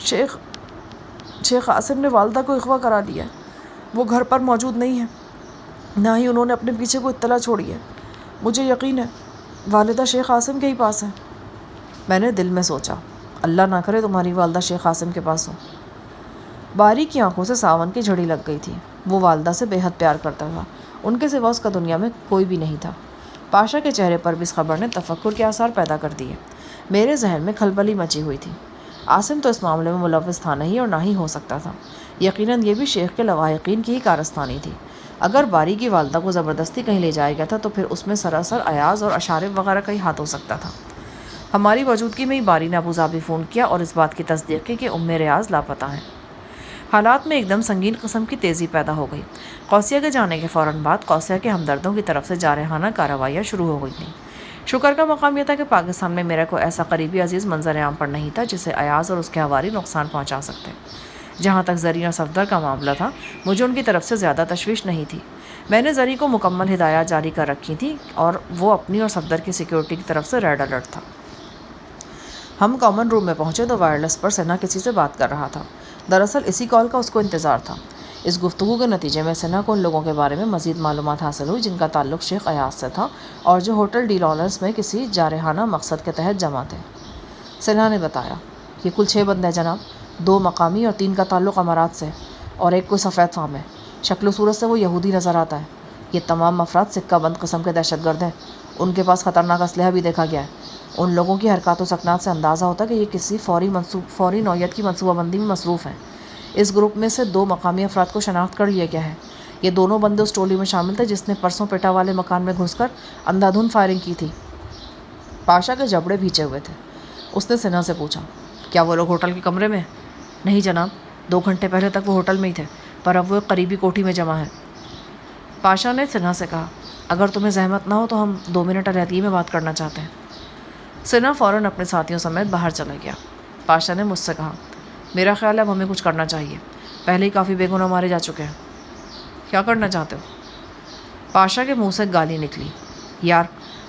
شیخ عاصم نے والدہ کو اغوا کرا لیا ہے۔ وہ گھر پر موجود نہیں ہے، نہ ہی انہوں نے اپنے پیچھے کوئی اطلاع چھوڑی ہے۔ مجھے یقین ہے والدہ شیخ عاصم کے ہی پاس ہیں۔ میں نے دل میں سوچا، اللہ نہ کرے تمہاری والدہ شیخ قاسم کے پاس ہو۔ باری کی آنکھوں سے ساون کی جھڑی لگ گئی تھی۔ وہ والدہ سے بے حد پیار کرتا تھا، ان کے سوا اس کا دنیا میں کوئی بھی نہیں تھا۔ پاشا کے چہرے پر بھی اس خبر نے تفکر کے آثار پیدا کر دیے۔ میرے ذہن میں کھلبلی مچی ہوئی تھی۔ عاصم تو اس معاملے میں ملوث تھا نہیں اور نہ ہی ہو سکتا تھا۔ یقیناً یہ بھی شیخ کے لواحقین کی ہی کارستانی تھی۔ اگر باری کی والدہ کو زبردستی کہیں لے جایا گیا تھا تو پھر اس میں سراسر ایاز اور اشارب وغیرہ کا ہی ہاتھ ہو سکتا تھا۔ ہماری موجودگی میں ہی باری نے ابوظہبی فون کیا اور اس بات کی تصدیق کی کہ ریاض لاپتہ ہیں۔ حالات میں ایک دم سنگین قسم کی تیزی پیدا ہو گئی۔ قوسیہ کے جانے کے فوراً بعد قوسیہ کے ہمدردوں کی طرف سے جارحانہ کارروائیاں شروع ہو گئی تھیں۔ شکر کا مقام یہ تھا کہ پاکستان میں میرا کوئی ایسا قریبی عزیز منظر عام پر نہیں تھا جسے ایاز اور اس کے حواری نقصان پہنچا سکتے۔ جہاں تک زرین اور صفدر کا معاملہ تھا، مجھے ان کی طرف سے زیادہ تشویش نہیں تھی۔ میں نے زری کو مکمل ہدایات جاری کر رکھی تھیں اور وہ اپنی اور صفدر کی سیکیورٹی کی طرف سے ریڈ الرٹ تھا۔ ہم کامن روم میں پہنچے تو وائرلیس پر سنہا کسی سے بات کر رہا تھا۔ دراصل اسی کال کا اس کو انتظار تھا۔ اس گفتگو کے نتیجے میں سنہا کو ان لوگوں کے بارے میں مزید معلومات حاصل ہوئی جن کا تعلق شیخ ایاز سے تھا اور جو ہوٹل ڈی لارنس میں کسی جارحانہ مقصد کے تحت جمع تھے۔ سنہا نے بتایا، یہ کل 6 بندے ہیں جناب، 2 مقامی اور 3 کا تعلق امارات سے اور ایک کوئی سفید فام ہے۔ شکل و صورت سے وہ یہودی نظر آتا ہے۔ یہ تمام افراد سکہ بند قسم کے دہشت گرد ہیں۔ ان کے پاس خطرناک اسلحہ بھی دیکھا گیا ہے۔ ان لوگوں کی حرکات و سکنات سے اندازہ ہوتا ہے کہ یہ کسی فوری نوعیت کی منصوبہ بندی میں مصروف ہیں۔ اس گروپ میں سے 2 مقامی افراد کو شناخت کر لیا گیا ہے۔ یہ دونوں بندے اس ٹولی میں شامل تھے جس نے پرسوں پیٹا والے مکان میں گھس کر اندھا دھند فائرنگ کی تھی۔ پاشا کے جبڑے بھیچے ہوئے تھے۔ اس نے سنہا سے پوچھا، کیا وہ لوگ ہوٹل کے کمرے میں؟ نہیں جناب، 2 گھنٹے پہلے تک وہ ہوٹل میں ہی تھے، پر اب وہ ایک قریبی کوٹھی میں جمع ہے۔ پاشا نے سنہا سے کہا، اگر تمہیں زحمت نہ ہو تو ہم 2 منٹ علیحدگی میں بات کرنا چاہتے ہیں۔ سنہا فوراً اپنے ساتھیوں سمیت باہر چلا گیا۔ پاشا نے مجھ سے کہا، میرا خیال ہے اب ہمیں کچھ کرنا چاہیے، پہلے ہی کافی بے گناہ مارے جا چکے ہیں۔ کیا کرنا چاہتے ہو؟ پاشا کے منہ سے گالی نکلی، یار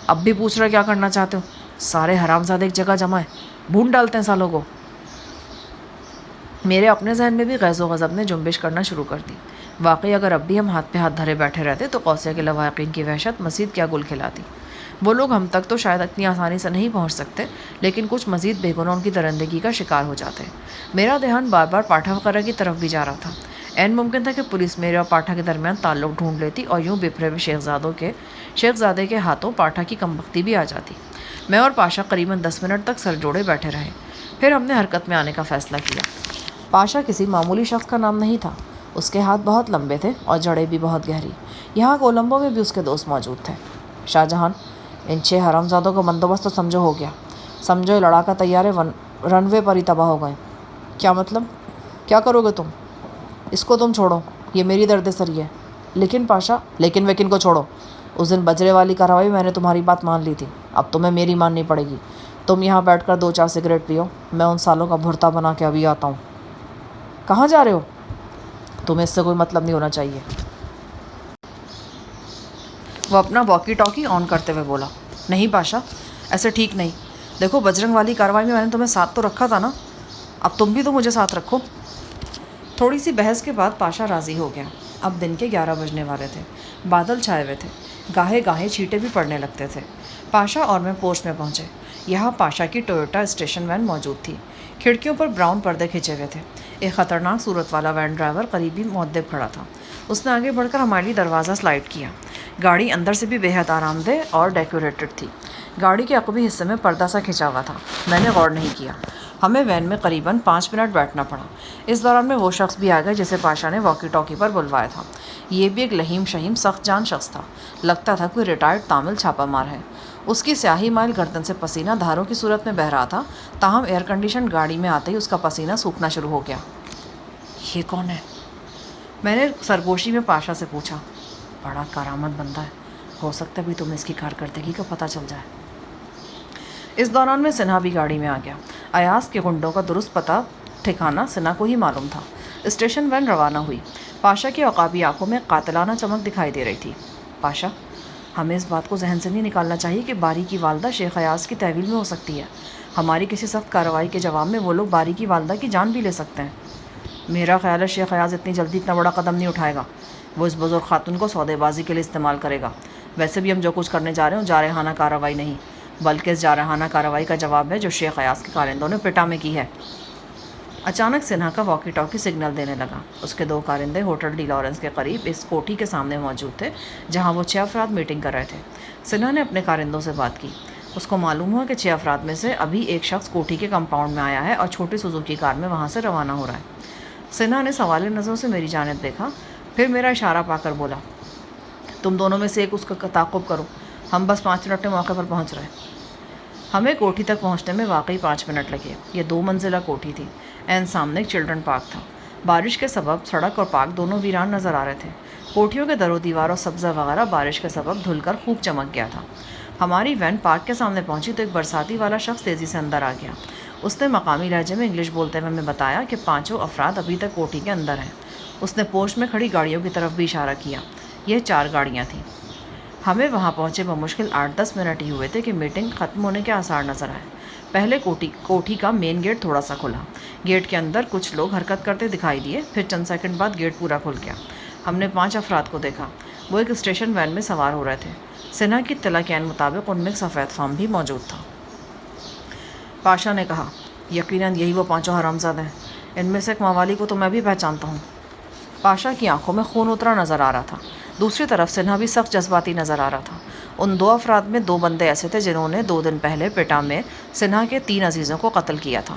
اب بھی پوچھ رہا کیا کرنا چاہتے ہو؟ سارے حرامزادے ایک جگہ جمع ہیں، بھون ڈالتے ہیں سالوں کو۔ میرے اپنے ذہن میں بھی غیظ و غضب نے جنبش کرنا شروع کر دی۔ واقعی اگر اب بھی ہم ہاتھ پہ ہاتھ دھرے بیٹھے رہتے تو قوسیہ کے لواحقین کی وحشت مزید کیا گل کھلاتی۔ وہ لوگ ہم تک تو شاید اتنی آسانی سے نہیں پہنچ سکتے، لیکن کچھ مزید بے گناہ ان کی درندگی کا شکار ہو جاتے۔ میرا دھیان بار بار پاٹھا وغیرہ کی طرف بھی جا رہا تھا۔ عین ممکن تھا کہ پولیس میرے اور پاٹھا کے درمیان تعلق ڈھونڈ لیتی اور یوں بپھرے ہوئے شیخزادے کے ہاتھوں پاٹھا کی کمبختی بھی آ جاتی۔ میں اور پاشا قریباً 10 منٹ تک سر جوڑے بیٹھے رہے، پھر ہم نے حرکت میں آنے کا فیصلہ کیا۔ پاشا کسی معمولی شخص کا نام نہیں تھا۔ اس کے ہاتھ بہت لمبے تھے اور جڑیں بھی بہت گہری۔ یہاں کولمبو میں بھی اس کے دوست موجود تھے۔ شاہ جہان، ان 6 حرامزادوں کا بندوبست تو سمجھو ہو گیا۔ سمجھو یہ لڑاکا طیارے رن وے پر ہی تباہ ہو گئے۔ کیا مطلب؟ کیا کرو گے تم؟ اس کو تم چھوڑو، یہ میری درد سری ہے۔ لیکن پاشا، لیکن ویکن کو چھوڑو۔ اس دن بجرے والی کارروائی میں نے تمہاری بات مان لی تھی، اب تمہیں میری ماننی پڑے گی۔ تم یہاں بیٹھ کر 2-4 سگریٹ پیو، میں ان سالوں کا بھرتا بنا کے ابھی آتا ہوں۔ کہاں جا رہے ہو؟ تمہیں اس سے کوئی مطلب نہیں ہونا چاہیے۔ وہ اپنا واکی ٹاکی آن کرتے ہوئے بولا، نہیں پاشا، ایسے ٹھیک نہیں۔ دیکھو بجرنگ والی کارروائی میں نے تمہیں ساتھ تو رکھا تھا نا، اب تم بھی تو مجھے ساتھ رکھو۔ تھوڑی سی بحث کے بعد پاشا راضی ہو گیا۔ اب دن کے 11 بجنے والے تھے، بادل چھائے ہوئے تھے، گاہے گاہے چھینٹے بھی پڑنے لگتے تھے۔ پاشا اور میں پوسٹ میں پہنچے۔ یہاں پاشا کی ٹویوٹا اسٹیشن وین موجود تھی۔ کھڑکیوں پر براؤن پردے کھنچے ہوئے تھے۔ ایک خطرناک صورت والا وین ڈرائیور قریبی مؤدب کھڑا تھا۔ اس نے آگے بڑھ کر ہمارے لیے دروازہ سلائڈ کیا۔ گاڑی اندر سے بھی بے حد آرام دہ اور ڈیکوریٹڈ تھی۔ گاڑی کے عقبی حصے میں پردہ سا کھنچا ہوا تھا۔ میں نے غور نہیں کیا۔ ہمیں وین میں قریباً 5 منٹ بیٹھنا پڑا۔ اس دوران میں وہ شخص بھی آ گیا جسے پاشا نے واکی ٹاکی پر بلوایا تھا۔ یہ بھی ایک لہیم شہیم سخت جان شخص تھا۔ لگتا تھا کوئی ریٹائرڈ تامل چھاپا مار ہے۔ اس کی سیاہی مائل گردن سے پسینہ دھاروں کی صورت میں بہہ رہا تھا، تاہم ایئر کنڈیشن گاڑی میں آتے ہی اس کا پسینہ سوکھنا شروع ہو گیا۔ یہ کون ہے؟ میں نے سرگوشی میں پاشا سے پوچھا۔ بڑا کارآمد بندہ ہے، ہو سکتا ہے بھی تمہیں اس کی کارکردگی کا پتہ چل جائے۔ اس دوران میں سنہا بھی گاڑی میں آ گیا۔ ایاز کے گنڈوں کا درست پتہ ٹھکانہ سنہا کو ہی معلوم تھا۔ اسٹیشن وین روانہ ہوئی۔ پاشا کی عقابی آنکھوں میں قاتلانہ چمک دکھائی دے رہی تھی۔ پاشا، ہمیں اس بات کو ذہن سے نہیں نکالنا چاہیے کہ باری کی والدہ شیخ ایاز کی تحویل میں ہو سکتی ہے۔ ہماری کسی سخت کارروائی کے جواب میں وہ لوگ باری کی والدہ کی جان بھی لے سکتے ہیں۔ میرا خیال ہے شیخ ایاز اتنی جلدی اتنا بڑا قدم نہیں اٹھائے گا۔ وہ اس بزرگ خاتون کو سودے بازی کے لیے استعمال کرے گا۔ ویسے بھی ہم جو کچھ کرنے جا رہے ہیں جارحانہ کارروائی نہیں، بلکہ اس جارحانہ کارروائی کا جواب ہے جو شیخ ایاز کے کارندوں نے پٹا میں کی ہے۔ اچانک سنہا کا واکی ٹاکی سگنل دینے لگا۔ اس کے 2 کارندے ہوٹل ڈی لارنس کے قریب اس کوٹھی کے سامنے موجود تھے جہاں وہ 6 افراد میٹنگ کر رہے تھے۔ سنہا نے اپنے کارندوں سے بات کی۔ اس کو معلوم ہوا کہ 6 افراد میں سے ابھی ایک شخص کوٹھی کے کمپاؤنڈ میں آیا ہے اور چھوٹی سوزوکی کار میں وہاں سے روانہ ہو رہا ہے۔ سنہا نے سوالیہ نظروں سے میری جانب دیکھا، پھر میرا اشارہ پا کر بولا، تم دونوں میں سے ایک اس کا تعاقب کرو، ہم بس 5 منٹ میں موقع پر پہنچ رہے ہیں۔ ہمیں کوٹھی تک پہنچنے میں واقعی 5 منٹ لگے۔ یہ 2 منزلہ کوٹھی تھی۔ عین سامنے ایک چلڈرن پارک تھا۔ بارش کے سبب سڑک اور پارک دونوں ویران نظر آ رہے تھے۔ کوٹھیوں کے در و دیوار اور سبزہ وغیرہ بارش کے سبب دھل کر خوب چمک گیا تھا۔ ہماری وین پارک کے سامنے پہنچی تو ایک برساتی والا شخص تیزی سے اندر آ گیا۔ اس نے مقامی لہجے میں انگلش بولتے ہوئے ہمیں بتایا کہ 5 افراد ابھی تک کوٹھی کے اندر ہیں۔ اس نے پوش میں کھڑی گاڑیوں کی طرف بھی اشارہ کیا۔ یہ 4 گاڑیاں تھیں۔ ہمیں وہاں پہنچے بمشکل 8-10 منٹ ہی ہوئے تھے کہ میٹنگ ختم ہونے کے آثار نظر آئے۔ پہلے کوٹھی کا مین گیٹ تھوڑا سا کھلا۔ گیٹ کے اندر کچھ لوگ حرکت کرتے دکھائی دیے، پھر چند سیکنڈ بعد گیٹ پورا کھل گیا۔ ہم نے 5 افراد کو دیکھا۔ وہ ایک اسٹیشن وین میں سوار ہو رہے تھے۔ سنہا کی اطلاع کے مطابق ان میں ایک سفید فام بھی موجود تھا۔ پاشا نے کہا، یقیناً یہی وہ 5 حرامزادے ہیں۔ ان میں سے ایک موالی کو تو میں بھی پہچانتا ہوں۔ پاشا کی آنکھوں میں خون اترا نظر آ رہا تھا۔ دوسری طرف سنہا بھی سخت جذباتی نظر آ رہا تھا۔ ان 2 افراد میں 2 بندے ایسے تھے جنہوں نے 2 دن پہلے پیٹا میں سنہا کے 3 عزیزوں کو قتل کیا تھا۔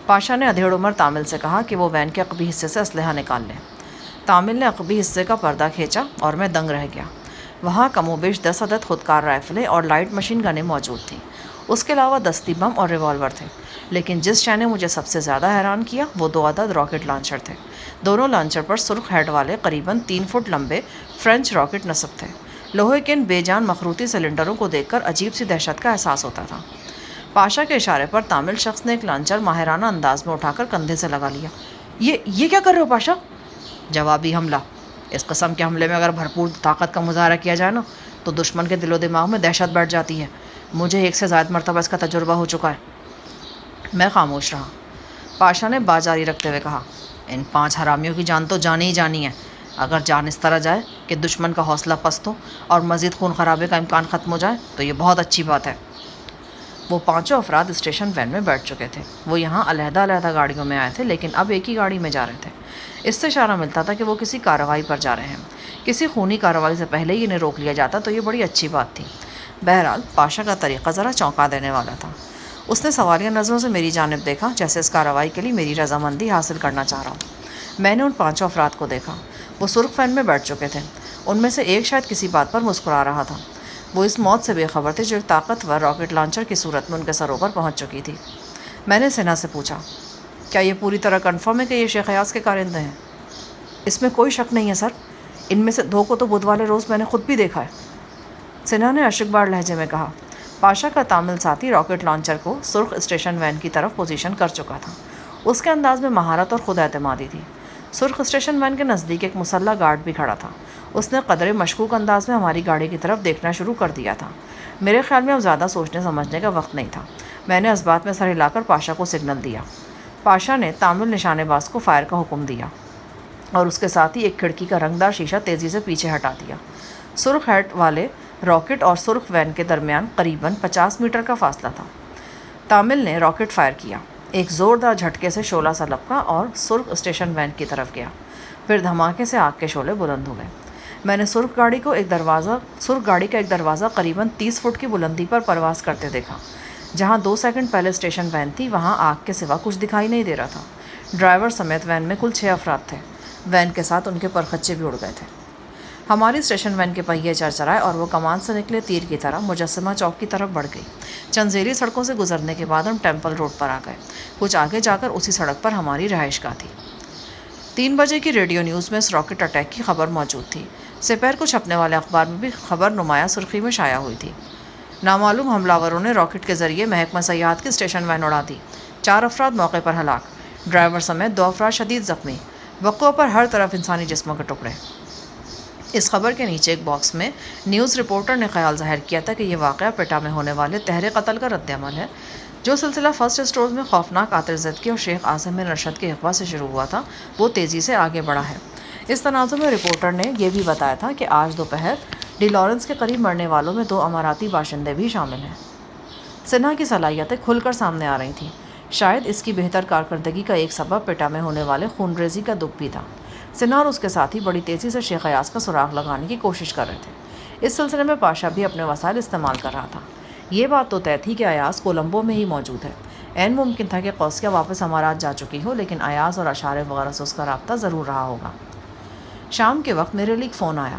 پاشا نے ادھیڑ عمر تامل سے کہا کہ وہ وین کے عقبی حصے سے اسلحہ نکال لے۔ تامل نے عقبی حصے کا پردہ کھینچا اور میں دنگ رہ گیا۔ وہاں کم و بیش 10 عدد خودکار رائفلیں اور لائٹ مشین گنیں موجود تھیں۔ اس کے علاوہ دستی بم اور ریوالور تھے، لیکن جس شے نے مجھے سب سے زیادہ حیران کیا وہ 2 عدد راکٹ لانچر تھے۔ دونوں لانچر پر سرخ ہیڈ والے قریباً 3 فٹ لمبے فرینچ راکٹ نصب تھے۔ لوہے کے ان بے جان مخروطی سلنڈروں کو دیکھ کر عجیب سی دہشت کا احساس ہوتا تھا۔ پاشا کے اشارے پر تامل شخص نے ایک لانچر ماہرانہ انداز میں اٹھا کر کندھے سے لگا لیا۔ یہ کیا کر رہے ہو پاشا؟ جوابی حملہ۔ اس قسم کے حملے میں اگر بھرپور طاقت کا مظاہرہ کیا جائے نا تو دشمن کے دل و دماغ میں دہشت بیٹھ جاتی ہے۔ مجھے 1 سے زائد مرتبہ اس کا تجربہ ہو چکا ہے۔ میں خاموش رہا۔ پاشا نے بات جاری رکھتے ہوئے کہا، ان 5 حرامیوں کی جان تو جانی ہی جانی ہے۔ اگر جان اس طرح جائے کہ دشمن کا حوصلہ پست ہو اور مزید خون خرابے کا امکان ختم ہو جائے تو یہ بہت اچھی بات ہے۔ وہ 5 افراد اسٹیشن وین میں بیٹھ چکے تھے۔ وہ یہاں علیحدہ علیحدہ گاڑیوں میں آئے تھے، لیکن اب ایک ہی گاڑی میں جا رہے تھے۔ اس سے اشارہ ملتا تھا کہ وہ کسی کارروائی پر جا رہے ہیں۔ کسی خونی کارروائی سے پہلے ہی انہیں روک لیا جاتا تو یہ بڑی اچھی بات تھی۔ بہرحال پاشا کا طریقہ ذرا چونکا دینے والا تھا۔ اس نے سوالیہ نظروں سے میری جانب دیکھا، جیسے اس کارروائی کے لیے میری رضامندی حاصل کرنا چاہ رہا ہوں۔ میں نے ان 5 افراد کو دیکھا۔ وہ سرخ وین میں بیٹھ چکے تھے۔ ان میں سے ایک شاید کسی بات پر مسکرا رہا تھا۔ وہ اس موت سے بے خبر تھے جو ایک طاقتور راکٹ لانچر کی صورت میں ان کے سروں پر پہنچ چکی تھی۔ میں نے سنہا سے پوچھا، کیا یہ پوری طرح کنفرم ہے کہ یہ شیخ ایاز کے کارندے ہیں؟ اس میں کوئی شک نہیں ہے سر۔ ان میں سے 2 کو تو بدھ والے روز میں نے خود بھی دیکھا ہے، سنہا نے اشکبار لہجے میں کہا۔ پاشا کا تامل ساتھی راکٹ لانچر کو سرخ اسٹیشن وین کی طرف پوزیشن کر چکا تھا۔ اس کے انداز میں مہارت اور خود اعتمادی تھی۔ سرخ اسٹیشن وین کے نزدیک ایک مسلح گارڈ بھی کھڑا تھا۔ اس نے قدرے مشکوک انداز میں ہماری گاڑی کی طرف دیکھنا شروع کر دیا تھا۔ میرے خیال میں اب زیادہ سوچنے سمجھنے کا وقت نہیں تھا۔ میں نے اس بات میں سر ہلا کر پاشا کو سگنل دیا۔ پاشا نے تامل نشانے باز کو فائر کا حکم دیا اور اس کے ساتھ ہی ایک کھڑکی کا رنگدار شیشہ تیزی سے پیچھے ہٹا دیا۔ سرخ ہیڈ والے راکٹ اور سرخ وین کے درمیان قریباً 50 میٹر کا فاصلہ تھا۔ تامل نے راکٹ فائر کیا۔ ایک زوردار جھٹکے سے شعلہ سا لپکا اور سرخ اسٹیشن وین کی طرف گیا۔ پھر دھماکے سے آگ کے شعلے بلند ہو گئے۔ میں نے سرخ گاڑی کا ایک دروازہ قریباً 30 فٹ کی بلندی پر پرواز کرتے دیکھا۔ جہاں 2 سیکنڈ پہلے اسٹیشن وین تھی وہاں آگ کے سوا کچھ دکھائی نہیں دے رہا تھا۔ ڈرائیور سمیت وین میں کل 6 افراد تھے۔ وین کے ساتھ ان کے پرخچے بھی اڑ گئے تھے۔ ہماری اسٹیشن وین کے پہیے چرچرائے اور وہ کمان سے نکلے تیر کی طرح مجسمہ چوک کی طرف بڑھ گئی۔ چند ذیلی سڑکوں سے گزرنے کے بعد ہم ٹیمپل روڈ پر آ گئے۔ کچھ آگے جا کر اسی سڑک پر ہماری رہائش گاہ تھی۔ 3 بجے کی ریڈیو نیوز میں اس راکٹ اٹیک کی خبر موجود تھی۔ سپہر کو چھپنے والے اخبار میں بھی خبر نمایاں سرخی میں شائع ہوئی تھی۔ نامعلوم حملہ نے راکٹ کے ذریعے محکمہ سیاحت کی اسٹیشن وین اڑا دی۔ 4 افراد موقع پر ہلاک، ڈرائیور سمیت 2 افراد شدید زخمی، وقوع پر ہر طرف انسانی جسموں کے ٹکڑے۔ اس خبر کے نیچے ایک باکس میں نیوز رپورٹر نے خیال ظاہر کیا تھا کہ یہ واقعہ پیٹا میں ہونے والے تہرے قتل کا رد عمل ہے جو سلسلہ فرسٹ اسٹورز میں خوفناک عاطر زدگی اور شیخ عاصم بن رشد کے اغوا سے شروع ہوا تھا وہ تیزی سے آگے بڑھا ہے۔ اس تناظر میں رپورٹر نے یہ بھی بتایا تھا کہ آج دوپہر ڈی لارنس کے قریب مرنے والوں میں 2 اماراتی باشندے بھی شامل ہیں۔ سنہا کی صلاحیتیں کھل کر سامنے آ رہی تھیں۔ شاید اس کی بہتر کارکردگی کا ایک سبب پیٹا میں ہونے والے خون ریزی کا دکھ بھی تھا۔ سنہا اور اس کے ساتھی بڑی تیزی سے شیخ ایاز کا سراغ لگانے کی کوشش کر رہے تھے۔ اس سلسلے میں پاشا بھی اپنے وسائل استعمال کر رہا تھا۔ یہ بات تو طے تھی کہ ایاز کولمبو میں ہی موجود ہے۔ عین ممکن تھا کہ قوسیہ واپس امارات جا چکی ہو، لیکن ایاز اور اشارف وغیرہ سے اس کا رابطہ ضرور رہا ہوگا۔ شام کے وقت میرے لیے ایک فون آیا۔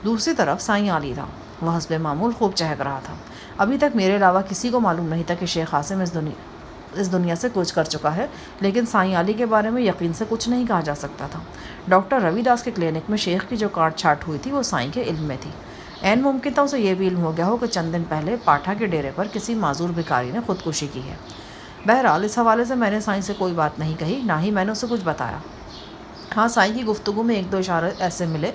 دوسری طرف سائیں علی تھا۔ وہ حسب معمول خوب چہک رہا تھا۔ ابھی تک میرے علاوہ کسی کو معلوم نہیں تھا کہ شیخ عاصم اس دنیا سے کوچ کر چکا ہے، لیکن سائیں علی کے بارے میں یقین سے کچھ نہیں کہا جا سکتا تھا۔ ڈاکٹر روی داس کے کلینک میں شیخ کی جو کاٹ چھاٹ ہوئی تھی وہ سائیں کے علم میں تھی۔ عین ممکن تھا اسے یہ بھی علم ہو گیا ہو کہ چند دن پہلے پاٹھا کے ڈیرے پر کسی معذور بھکاری نے خودکشی کی ہے۔ بہرحال اس حوالے سے میں نے سائیں سے کوئی بات نہیں کہی، نہ ہی میں نے اسے کچھ بتایا۔ ہاں، سائیں کی گفتگو میں ایک دو اشارے ایسے ملے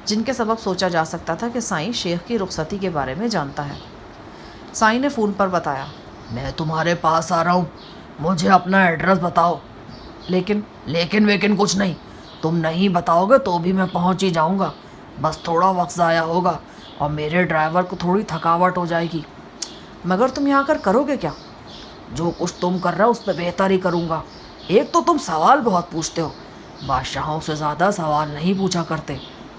جن کے سبب سوچا جا سکتا تھا کہ سائیں شیخ کی رخصتی کے بارے میں جانتا ہے۔ سائیں نے فون پر بتایا، میں تمہارے پاس آ رہا ہوں، مجھے اپنا ایڈریس بتاؤ۔ لیکن ویکن کچھ نہیں، تم نہیں بتاؤ گے تو بھی میں پہنچ ہی جاؤں گا، بس تھوڑا وقت ضائع ہوگا اور میرے ڈرائیور کو تھوڑی تھکاوٹ ہو جائے گی۔ مگر تم یہاں کر کرو گے کیا؟ جو کچھ تم کر رہے ہو اس پہ بہتر ہی کروں گا۔ ایک تو تم سوال بہت پوچھتے ہو، بادشاہوں سے زیادہ سوال نہیں پوچھا کرتے۔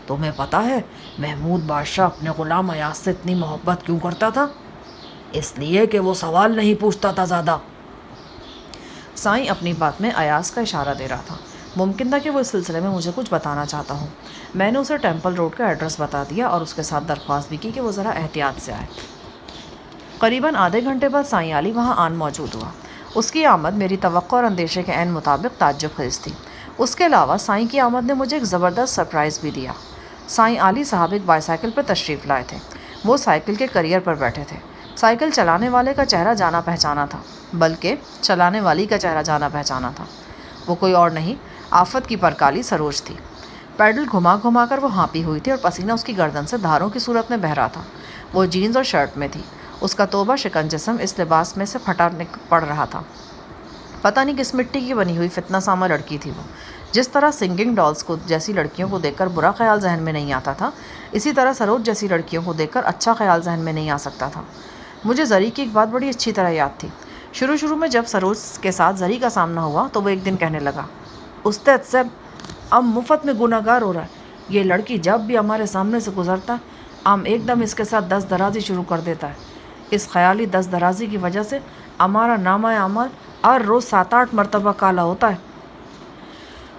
تمہیں پتہ ہے محمود بادشاہ اپنے غلام ایاز سے اتنی محبت کیوں کرتا تھا؟ اس لیے کہ وہ سوال نہیں پوچھتا تھا زیادہ۔ سائیں اپنی بات میں ایاز کا اشارہ دے رہا تھا۔ ممکن تھا کہ وہ اس سلسلے میں مجھے کچھ بتانا چاہتا ہوں۔ میں نے اسے ٹیمپل روڈ کا ایڈریس بتا دیا اور اس کے ساتھ درخواست بھی کی کہ وہ ذرا احتیاط سے آئے۔ قریباً آدھے گھنٹے بعد سائیں علی وہاں آن موجود ہوا۔ اس کی آمد میری توقع اور اندیشے کے عین مطابق تعجب خیز تھی۔ اس کے علاوہ سائیں کی آمد نے مجھے ایک زبردست سرپرائز بھی دیا۔ سائیں علی صاحب ایک بائی سائیکل پر تشریف لائے تھے۔ وہ سائیکل کے کیریئر پر بیٹھے تھے۔ سائیکل چلانے والے کا چہرہ جانا پہچانا تھا، بلکہ چلانے والی کا چہرہ جانا پہچانا تھا۔ وہ کوئی اور نہیں، آفت کی پرکالی سروج تھی۔ پیڈل گھما گھما کر وہ ہانپی ہوئی تھی اور پسینہ اس کی گردن سے دھاروں کی صورت میں بہہ رہا تھا۔ وہ جینز اور شرٹ میں تھی۔ اس کا توبہ شکن جسم اس لباس میں سے پھٹا پڑ رہا تھا۔ پتہ نہیں کس مٹی کی بنی ہوئی فتنہ سامہ لڑکی تھی وہ۔ جس طرح سنگنگ ڈالز کو جیسی لڑکیوں کو دیکھ کر برا خیال ذہن میں نہیں آتا تھا، اسی طرح سروج جیسی لڑکیوں کو دیکھ کر اچھا خیال ذہن میں نہیں آ سکتا تھا۔ مجھے زری کی ایک بات بڑی اچھی طرح یاد تھی۔ شروع میں جب سروج کے ساتھ زری کا سامنا ہوا تو وہ ایک دن کہنے لگا، استاد صاحب ام مفت میں گناہ گار ہو رہا ہے۔ یہ لڑکی جب بھی ہمارے سامنے سے گزرتا ہم ایک دم اس کے ساتھ دست درازی شروع کر دیتا ہے۔ اس خیالی دست درازی کی وجہ سے ہمارا نامہ اعمال ہر روز 7-8 مرتبہ کالا ہوتا ہے۔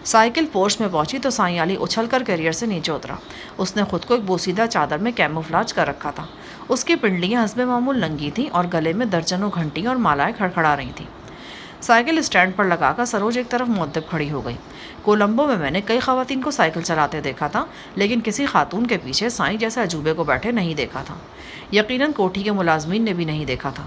سائیکل پوسٹ میں پہنچی تو سائیں علی اچھل کر کیریئر سے نیچے اترا۔ اس نے خود کو ایک بوسیدہ چادر میں کیموفلاج کر رکھا تھا۔ اس کی پنڈلیاں حسب معمول ننگی تھیں اور گلے میں درجنوں گھنٹیاں اور مالائیں کھڑکھڑا رہی تھیں۔ سائیکل اسٹینڈ پر لگا کر سروج ایک طرف مؤدب کھڑی ہو گئی۔ کولمبو میں نے کئی خواتین کو سائیکل چلاتے دیکھا تھا، لیکن کسی خاتون کے پیچھے سائیں جیسے عجوبے کو بیٹھے نہیں دیکھا تھا۔ یقیناً کوٹھی کے ملازمین نے بھی نہیں دیکھا تھا۔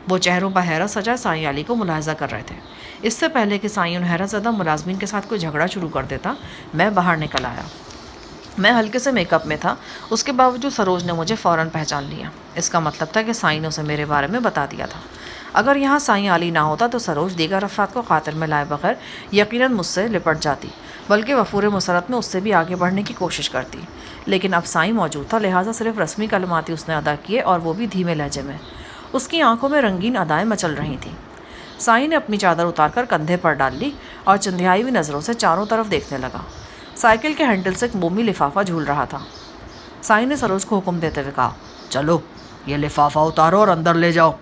وہ چہروں پر حیرت سجا سائیں علی کو ملاحظہ کر رہے تھے۔ اس سے پہلے کہ سائیں ان حیرت زدہ ملازمین کے ساتھ کوئی جھگڑا شروع کر دیتا، میں باہر نکل آیا۔ میں ہلکے سے میک اپ میں تھا، اس کے باوجود سروج نے مجھے فوراً پہچان لیا۔ اس کا مطلب تھا کہ سائیں نے اسے میرے بارے میں بتا دیا تھا۔ اگر یہاں سائیں علی نہ ہوتا تو سروج دیگر افراد کو خاطر میں لائے بغیر یقیناً مجھ سے لپٹ جاتی، بلکہ وفور مسرت میں اس سے بھی آگے بڑھنے کی کوشش کرتی۔ لیکن اب سائیں موجود تھا، لہٰذا صرف رسمی کلمات ہی اس نے ادا کیے، اور وہ بھی دھیمے لہجے میں۔ اس کی آنکھوں میں رنگین ادائیں مچل رہی تھیں۔ سائیں نے اپنی چادر اتار کر کندھے پر ڈال لی اور چندھیائی ہوئی نظروں سے چاروں طرف دیکھنے لگا۔ سائیکل کے ہینڈل سے ایک مومی لفافہ جھول رہا تھا۔ سائیں نے سروج کو حکم دیتے ہوئے کہا، چلو یہ لفافہ اتارو اور اندر لے جاؤ۔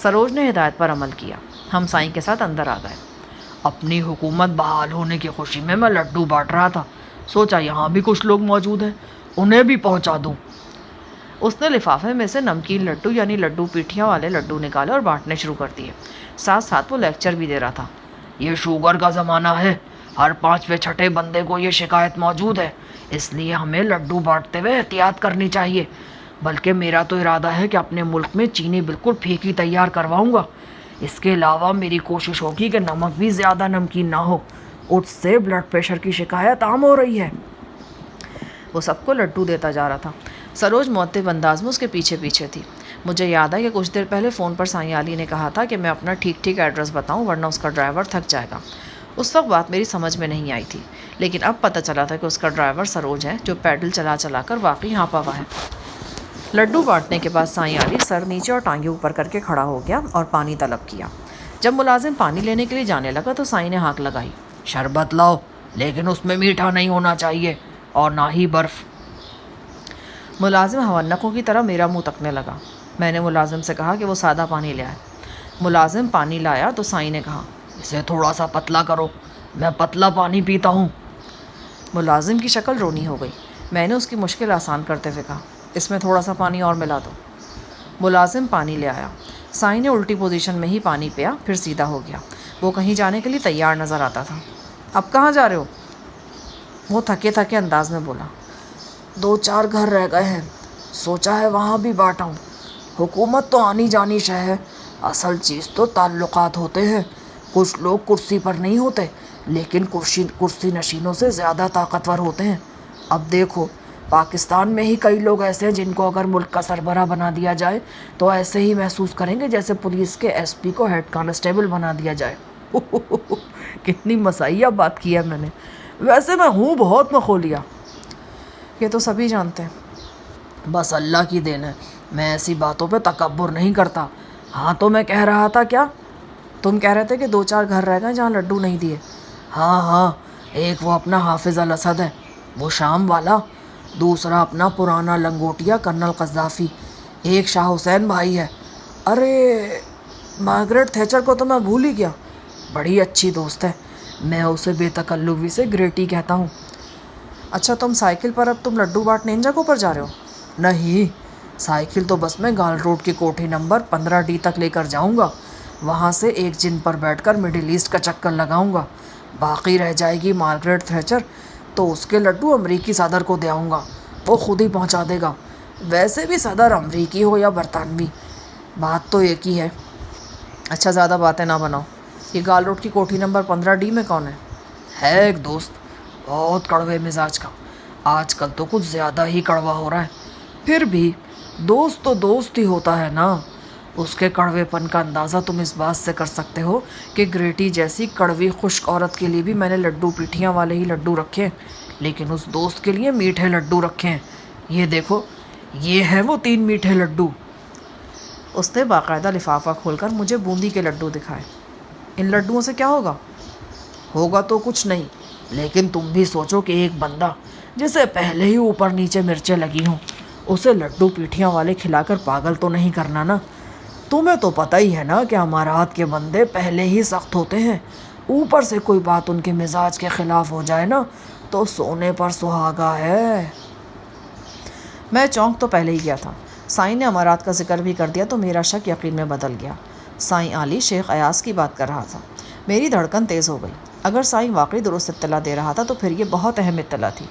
سروج نے ہدایت پر عمل کیا۔ ہم سائیں کے ساتھ اندر آ گئے۔ اپنی حکومت بحال ہونے کی خوشی میں لڈو بانٹ رہا تھا، سوچا یہاں بھی کچھ لوگ موجود ہیں، انہیں بھی پہنچا دوں۔ اس نے لفافے میں سے نمکین لڈو یعنی لڈو پیٹھیاں والے لڈو نکالے اور بانٹنے شروع کر دیے۔ ساتھ ساتھ وہ لیکچر بھی دے رہا تھا۔ یہ شوگر کا زمانہ ہے، ہر 5ویں-6 بندے کو یہ شکایت موجود ہے، اس لیے ہمیں لڈو بانٹتے ہوئے احتیاط کرنی چاہیے۔ بلکہ میرا تو ارادہ ہے کہ اپنے ملک میں چینی بالکل پھیکی تیار کرواؤں گا۔ اس کے علاوہ میری کوشش ہوگی کہ نمک بھی زیادہ نمکین نہ ہو، اس سے بلڈ پریشر کی شکایت عام ہو رہی ہے۔ وہ سب کو لڈو دیتا جا رہا تھا۔ سروج مؤدب انداز میں اس کے پیچھے پیچھے تھی۔ مجھے یاد ہے کہ کچھ دیر پہلے فون پر سائیں علی نے کہا تھا کہ میں اپنا ٹھیک ایڈریس بتاؤں ورنہ اس کا ڈرائیور تھک جائے گا۔ اس وقت بات میری سمجھ میں نہیں آئی تھی، لیکن اب پتہ چلا تھا کہ اس کا ڈرائیور سروج ہے، جو پیڈل چلا چلا کر واقعی ہانپا ہوا ہے۔ لڈو بانٹنے کے بعد سائیں علی سر نیچے اور ٹانگیں اوپر کر کے کھڑا ہو گیا اور پانی طلب کیا۔ جب ملازم پانی لینے کے لیے جانے لگا تو سائیں نے ہانک لگائی، شربت لاؤ، لیکن اس میں میٹھا نہیں ہونا چاہیے اور نہ ہی برف۔ ملازم حونقوں کی طرح میرا منہ تکنے لگا۔ میں نے ملازم سے کہا کہ وہ سادہ پانی لے آئے۔ ملازم پانی لایا تو سائیں نے کہا، اسے تھوڑا سا پتلا کرو، میں پتلا پانی پیتا ہوں۔ ملازم کی شکل رونی ہو گئی۔ میں نے اس کی مشکل آسان کرتے ہوئے کہا، اس میں تھوڑا سا پانی اور ملا دو۔ ملازم پانی لے آیا۔ سائیں نے الٹی پوزیشن میں ہی پانی پیا، پھر سیدھا ہو گیا۔ وہ کہیں جانے کے لیے تیار نظر آتا تھا۔ اب کہاں جا رہے ہو؟ وہ تھکے تھکے انداز میں بولا، 2-4 گھر رہ گئے ہیں، سوچا ہے وہاں بھی بانٹا ہوں۔ حکومت تو آنی جانی شے ہے، اصل چیز تو تعلقات ہوتے ہیں۔ کچھ لوگ کرسی پر نہیں ہوتے، لیکن کرسی نشینوں سے زیادہ طاقتور ہوتے ہیں۔ اب دیکھو، پاکستان میں ہی کئی لوگ ایسے ہیں جن کو اگر ملک کا سربراہ بنا دیا جائے تو ایسے ہی محسوس کریں گے جیسے پولیس کے ایس پی کو ہیڈ کانسٹیبل بنا دیا جائے۔ کتنی مسائیہ بات کی ہے میں نے۔ ویسے میں ہوں بہت مخولیا، یہ تو سبھی جانتے ہیں۔ بس اللہ کی دین ہے، میں ایسی باتوں پہ تکبر نہیں کرتا۔ ہاں تو میں کہہ رہا تھا کیا؟ تم کہہ رہے تھے کہ 2-4 گھر رہ گئے جہاں لڈو نہیں دیے۔ ہاں، ایک وہ اپنا حافظ الاسد ہے، وہ شام والا، دوسرا اپنا پرانا لنگوٹیا کرنل قذافی، ایک شاہ حسین بھائی ہے۔ ارے مارگریٹ تھیچر کو تو میں بھول ہی گیا، بڑی اچھی دوست ہے، میں اسے بے تکلفی سے گریٹی کہتا ہوں۔ اچھا، تم سائیکل پر اب تم لڈو بانٹنے ان جگہوں پر جا رہے ہو؟ نہیں، سائیکل تو بس میں گال روڈ کی کوٹھی نمبر 15D تک لے کر جاؤں گا، وہاں سے ایک جن پر بیٹھ کر مڈل ایسٹ کا چکر لگاؤں گا۔ باقی رہ جائے گی مارگریٹ تھیچر تو اس کے لڈو امریکی صدر کو دے آؤں گا، وہ خود ہی پہنچا دے گا۔ ویسے بھی صدر امریکی ہو یا برطانوی، بات تو ایک ہی ہے۔ اچھا، زیادہ باتیں نہ بناؤ۔ یہ گال روڈ کی کوٹھی نمبر 15D میں کون ہے ایک دوست، بہت کڑوے مزاج کا، آج کل تو کچھ زیادہ ہی کڑوا ہو رہا ہے۔ پھر بھی دوست تو دوست ہی ہوتا ہے نا۔ اس کے کڑوے پن کا اندازہ تم اس بات سے کر سکتے ہو کہ گریٹی جیسی کڑوی خشک عورت کے لیے بھی میں نے لڈو پیٹھیاں والے ہی لڈو رکھے، لیکن اس دوست کے لیے میٹھے لڈو رکھے ہیں۔ یہ دیکھو، یہ ہیں وہ 3 میٹھے لڈو۔ اس نے باقاعدہ لفافہ کھول کر مجھے بوندی کے لڈو دکھائے۔ ان لڈوؤں سے کیا ہوگا؟ ہوگا تو کچھ نہیں، لیکن تم بھی سوچو کہ ایک بندہ جسے پہلے ہی اوپر نیچے مرچیں لگی ہوں، اسے لڈو پیٹھیاں والے کھلا کر پاگل تو نہیں کرنا نا۔ تمہیں تو پتہ ہی ہے نا کہ امارات کے بندے پہلے ہی سخت ہوتے ہیں، اوپر سے کوئی بات ان کے مزاج کے خلاف ہو جائے نا تو سونے پر سہاگا ہے۔ میں چونک تو پہلے ہی گیا تھا۔ سائیں نے امارات کا ذکر بھی کر دیا تو میرا شک یقین میں بدل گیا۔ سائیں علی شیخ ایاز کی بات کر رہا تھا۔ میری دھڑکن تیز ہو گئی۔ اگر سائیں واقعی درست اطلاع دے رہا تھا تو پھر یہ بہت اہم اطلاع تھی۔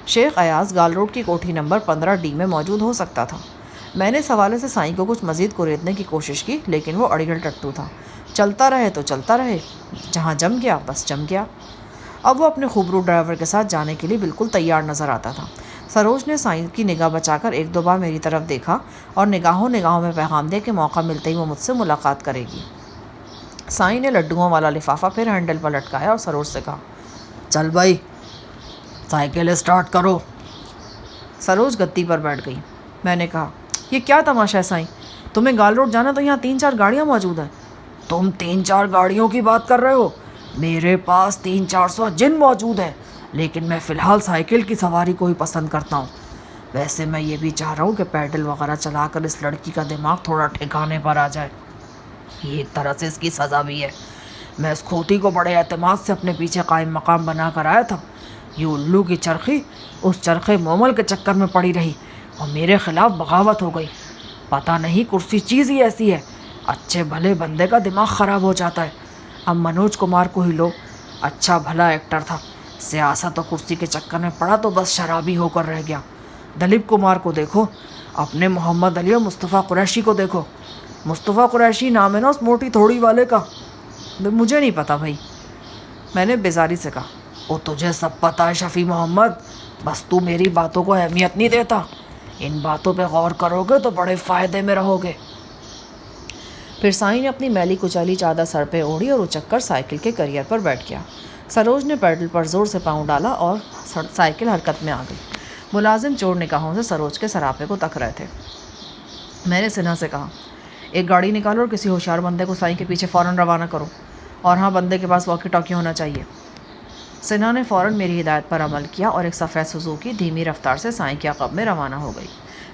شیخ ایاز گال روڈ کی کوٹھی نمبر 15D میں موجود ہو سکتا تھا۔ میں نے اس حوالے سے سائیں کو کچھ مزید کوریدنے کی کوشش کی، لیکن وہ اڑیل ٹٹو تھا۔ چلتا رہے تو چلتا رہے، جہاں جم گیا بس جم گیا۔ اب وہ اپنے خوبرو ڈرائیور کے ساتھ جانے کے لیے بالکل تیار نظر آتا تھا۔ سروج نے سائیں کی نگاہ بچا کر 1-2 بار میری طرف دیکھا اور نگاہوں میں پیغام دیا کہ موقع ملتے ہی وہ مجھ سے ملاقات کرے گی۔ سائیں نے لڈوؤں والا لفافہ پھر ہینڈل پر لٹکایا اور سروج سے کہا، چل بھائی، سائیکل اسٹارٹ کرو۔ سروج گدی پر بیٹھ گئی۔ میں نے کہا، یہ کیا تماشا ہے سائیں؟ تمہیں گال روڈ جانا تو یہاں 3-4 گاڑیاں موجود ہیں۔ تم 3-4 گاڑیوں کی بات کر رہے ہو؟ میرے پاس 300-400 جن موجود ہیں، لیکن میں فی الحال سائیکل کی سواری کو ہی پسند کرتا ہوں۔ ویسے میں یہ بھی چاہ رہا ہوں کہ پیڈل وغیرہ چلا کر اس لڑکی کا دماغ تھوڑا ٹھکانے پر آ جائے۔ یہ ایک طرح سے اس کی سزا بھی ہے۔ میں اس کھوتی کو بڑے اعتماد سے اپنے پیچھے قائم مقام بنا کر آیا تھا، یہ الو کی چرخی اس چرخے مومل کے چکر میں پڑی رہی اور میرے خلاف بغاوت ہو گئی۔ پتہ نہیں کرسی چیز ہی ایسی ہے، اچھے بھلے بندے کا دماغ خراب ہو جاتا ہے۔ اب منوج کمار کو ہی لو، اچھا بھلا ایکٹر تھا، سیاست اور کرسی کے چکر میں پڑا تو بس شرابی ہو کر رہ گیا۔ دلیپ کمار کو دیکھو، اپنے محمد علی اور مصطفیٰ قریشی کو دیکھو۔ مصطفیٰ قریشی نام ہے نا اس موٹی تھوڑی والے کا؟ مجھے نہیں پتا بھائی، میں نے بیزاری سے کہا۔ وہ تجھے سب پتہ ہے شفیع محمد، بس تو میری باتوں کو اہمیت نہیں دیتا۔ ان باتوں پہ غور کرو گے تو بڑے فائدے میں رہو گے۔ پھر سائیں نے اپنی میلی کچالی چادر سر پہ اوڑھی اور اچک کر سائیکل کے کیریئر پر بیٹھ گیا۔ سروج نے پیڈل پر زور سے پاؤں ڈالا اور سائیکل حرکت میں آ گئی۔ ملازم چور نگاہوں سے سروج کے سراپے کو تک رہے تھے۔ میں نے سنہا سے کہا، ایک گاڑی نکالو اور کسی ہوشیار بندے کو سائیں کے پیچھے فوراً روانہ کرو، اور ہاں بندے کے پاس واکی ٹاکی ہونا چاہیے۔ سنہا نے فوراً میری ہدایت پر عمل کیا اور ایک سفید سوزوکی دھیمی رفتار سے سائیں کے عقب میں روانہ ہو گئی۔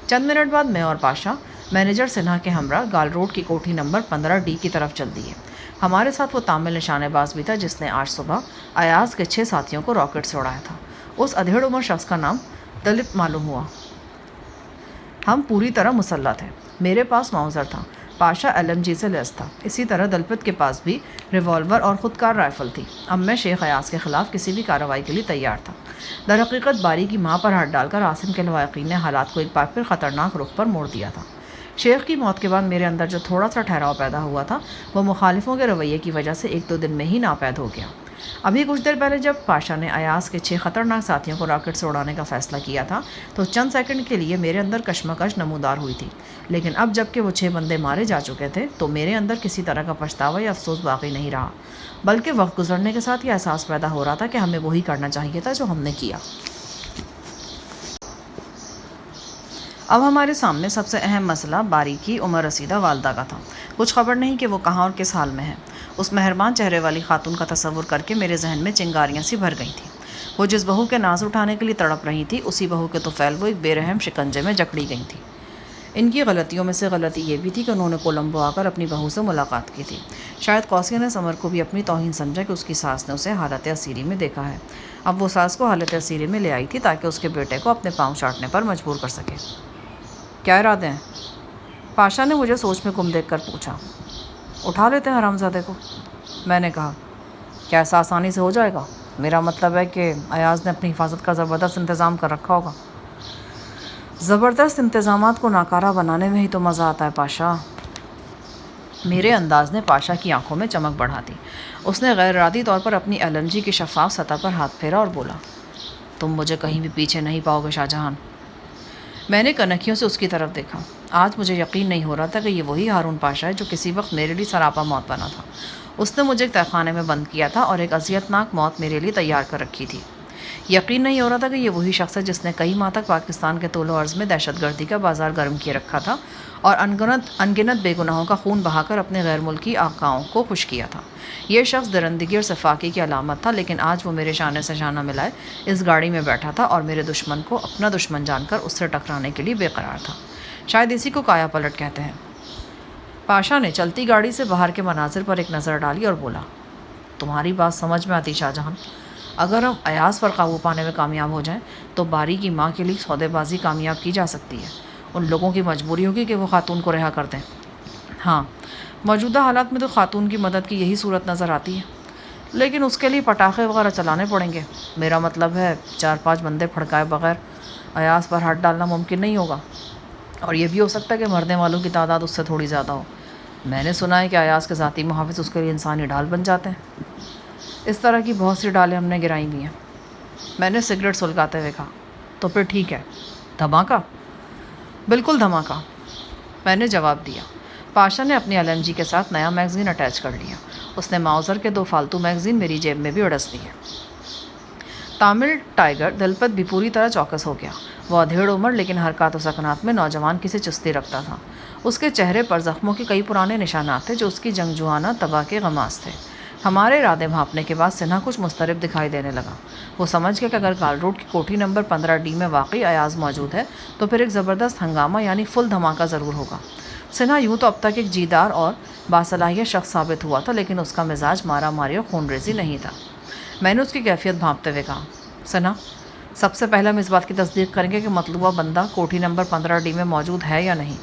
چند منٹ بعد میں اور پاشا مینیجر سنہا کے ہمراہ گال روڈ کی کوٹھی نمبر 15D کی طرف چل دیے۔ ہمارے ساتھ وہ تامل نشانے باز بھی تھا جس نے آج صبح ایاز کے 6 ساتھیوں کو راکٹ سے اڑایا تھا۔ اس ادھیڑ عمر شخص کا نام دلیپ معلوم ہوا۔ ہم پوری طرح مسلح تھے۔ میرے پاس ماؤزر تھا، پاشا LMG سے لیس تھا، اسی طرح دلپت کے پاس بھی ریوالور اور خودکار رائفل تھی۔ اب میں شیخ ایاز کے خلاف کسی بھی کارروائی کے لیے تیار تھا۔ در حقیقت باری کی ماں پر ہاتھ ڈال کر عاصم کے لواحقین نے حالات کو ایک بار پھر خطرناک رخ پر موڑ دیا تھا۔ شیخ کی موت کے بعد میرے اندر جو تھوڑا سا ٹھہراؤ پیدا ہوا تھا وہ مخالفوں کے رویے کی وجہ سے 1-2 دن میں ہی ناپید ہو گیا۔ ابھی کچھ دیر پہلے جب پاشا نے ایاز کے 6 خطرناک ساتھیوں کو راکٹ سے اڑانے کا فیصلہ کیا تھا تو چند سیکنڈ کے لیے میرے اندر کشمکش نمودار ہوئی تھی، لیکن اب جب کہ وہ 6 بندے مارے جا چکے تھے تو میرے اندر کسی طرح کا پچھتاوا یا افسوس باقی نہیں رہا، بلکہ وقت گزرنے کے ساتھ یہ احساس پیدا ہو رہا تھا کہ ہمیں وہی کرنا چاہیے تھا جو ہم نے کیا۔ اب ہمارے سامنے سب سے اہم مسئلہ باری کی عمر رسیدہ والدہ کا تھا۔ کچھ خبر نہیں کہ وہ کہاں اور کس حال میں ہے۔ اس مہربان چہرے والی خاتون کا تصور کر کے میرے ذہن میں چنگاریاں سی بھر گئی تھیں۔ وہ جس بہو کے ناز اٹھانے کے لیے تڑپ رہی تھی اسی بہو کے طفیل وہ ایک بے رحم شکنجے میں جکڑی گئی تھی۔ ان کی غلطیوں میں سے غلطی یہ بھی تھی کہ انہوں نے کولمبو آ کر اپنی بہو سے ملاقات کی تھی۔ شاید قوسیہ نے سمر کو بھی اپنی توہین سمجھا کہ اس کی ساس نے اسے حالت اسیری میں دیکھا ہے۔ اب وہ ساس کو حالت اسیری میں لے آئی تھی تاکہ اس کے بیٹے کو اپنے پاؤں چاٹنے پر مجبور کر سکے۔ کیا ارادے ہیں؟ پاشا نے مجھے سوچ میں گم دیکھ کر پوچھا۔ اٹھا لیتے ہیں حرامزادے کو، میں نے کہا۔ کیا ایسا آسانی سے ہو جائے گا؟ میرا مطلب ہے کہ ایاز نے اپنی حفاظت کا زبردست انتظام کر رکھا ہوگا۔ زبردست انتظامات کو ناکارہ بنانے میں ہی تو مزہ آتا ہے پاشا۔ میرے انداز نے پاشا کی آنکھوں میں چمک بڑھا دی۔ اس نے غیر ارادی طور پر اپنی LMG کی شفاف سطح پر ہاتھ پھیرا اور بولا، تم مجھے کہیں بھی پیچھے نہیں پاؤ گے شاہ جہان۔ میں نے کنکھیوں سے اس کی طرف دیکھا۔ آج مجھے یقین نہیں ہو رہا تھا کہ یہ وہی ہارون پاشا ہے جو کسی وقت میرے لیے سراپا موت بنا تھا۔ اس نے مجھے ایک تہخانے میں بند کیا تھا اور ایک اذیتناک موت میرے لیے تیار کر رکھی تھی۔ یقین نہیں ہو رہا تھا کہ یہ وہی شخص ہے جس نے کئی ماہ تک پاکستان کے طول و عرض میں دہشت گردی کا بازار گرم کیے رکھا تھا اور انگنت بے گناہوں کا خون بہا کر اپنے غیر ملکی آقاؤں کو خوش کیا تھا۔ یہ شخص درندگی اور صفاقی کی علامت تھا، لیکن آج وہ میرے شانے سے شانہ ملائے اس گاڑی میں بیٹھا تھا اور میرے دشمن کو اپنا دشمن جان کر اس سے ٹکرانے کے لیے بے قرار تھا۔ شاید اسی کو کایا پلٹ کہتے ہیں۔ پاشا نے چلتی گاڑی سے باہر کے مناظر پر ایک نظر ڈالی اور بولا، تمہاری بات سمجھ میں آتی شاہ جہان۔ اگر ہم ایاز پر قابو پانے میں کامیاب ہو جائیں تو باری کی ماں کے لیے سودے بازی کامیاب کی جا سکتی ہے۔ ان لوگوں کی مجبوری ہوگی کہ وہ خاتون کو رہا کر دیں۔ ہاں، موجودہ حالات میں تو خاتون کی مدد کی یہی صورت نظر آتی ہے، لیکن اس کے لیے پٹاخے وغیرہ چلانے پڑیں گے۔ میرا مطلب ہے 4-5 بندے پھڑکائے بغیر ایاز پر ہاتھ ڈالنا ممکن نہیں ہوگا، اور یہ بھی ہو سکتا ہے کہ مرنے والوں کی تعداد اس سے تھوڑی زیادہ ہو۔ میں نے سنا ہے کہ ایاز کے ذاتی محافظ اس کے لیے انسانی ڈھال بن جاتے ہیں۔ اس طرح کی بہت سی ڈالیں ہم نے گرائی بھی ہیں۔ میں نے سگریٹ سلگاتے ہوئے کہا، تو پھر ٹھیک ہے، دھماکہ؟ بالکل دھماکہ، میں نے جواب دیا۔ پاشا نے اپنی LMG کے ساتھ نیا میگزین اٹیچ کر لیا۔ اس نے ماؤزر کے 2 فالتو میگزین میری جیب میں بھی اڑس دیے۔ تامل ٹائیگر دلپت بھی پوری طرح چوکس ہو گیا۔ وہ ادھیڑ عمر لیکن حرکات و سکنات میں نوجوان کی سی چستی رکھتا تھا۔ اس کے چہرے پر زخموں کے کئی پرانے نشانات تھے جو اس کی جنگجوانہ طبع کے غماز تھے۔ ہمارے ارادے بھانپنے کے بعد سنہا کچھ مضطرب دکھائی دینے لگا۔ وہ سمجھ گیا کہ اگر گال روڈ کی کوٹھی نمبر 15D میں واقعی ایاز موجود ہے تو پھر ایک زبردست ہنگامہ یعنی فل دھماکہ ضرور ہوگا۔ سنہا یوں تو اب تک ایک جیدار اور باصلاحیت شخص ثابت ہوا تھا، لیکن اس کا مزاج مارا ماری اور خون ریزی نہیں تھا۔ میں نے اس کی کیفیت بھانپتے ہوئے کہا، سنہا، سب سے پہلے ہم اس بات کی تصدیق کریں گے کہ مطلوبہ بندہ کوٹھی نمبر 15D میں موجود ہے یا نہیں۔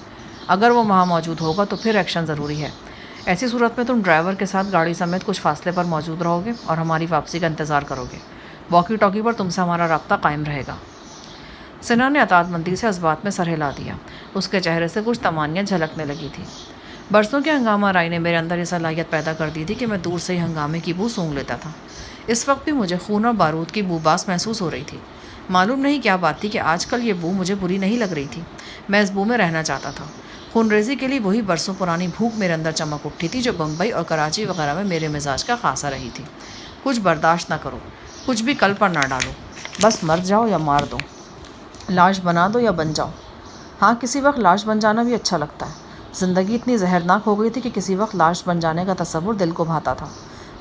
اگر وہ وہاں موجود ہوگا تو پھر ایکشن ضروری ہے۔ ایسی صورت میں تم ڈرائیور کے ساتھ گاڑی سمیت کچھ فاصلے پر موجود رہو گے اور ہماری واپسی کا انتظار کرو گے۔ واکی ٹاکی پر تم سے ہمارا رابطہ قائم رہے گا۔ سنہا نے اطاعت مندی سے اس بات میں سر ہلا دیا۔ اس کے چہرے سے کچھ تمانیت جھلکنے لگی تھی۔ برسوں کے ہنگامہ رائی نے میرے اندر یہ صلاحیت پیدا کر دی تھی کہ میں دور سے ہی ہنگامے کی بو سونگھ لیتا تھا۔ اس وقت بھی مجھے خون اور بارود کی بوباس محسوس ہو رہی تھی۔ معلوم نہیں کیا بات تھی کہ آج کل یہ بو مجھے بری نہیں لگ رہی تھی۔ میں اس بو میں رہنا چاہتا تھا۔ خون ریزی کے لیے وہی برسوں پرانی بھوک میرے اندر چمک اٹھی تھی جو بمبئی اور کراچی وغیرہ میں میرے مزاج کا خاصا رہی تھی۔ کچھ برداشت نہ کرو، کچھ بھی کل پر نہ ڈالو، بس مر جاؤ یا مار دو، لاش بنا دو یا بن جاؤ، ہاں کسی وقت لاش بن جانا بھی اچھا لگتا ہے۔ زندگی اتنی زہرناک ہو گئی تھی کہ کسی وقت لاش بن جانے کا تصور دل کو بھاتا تھا۔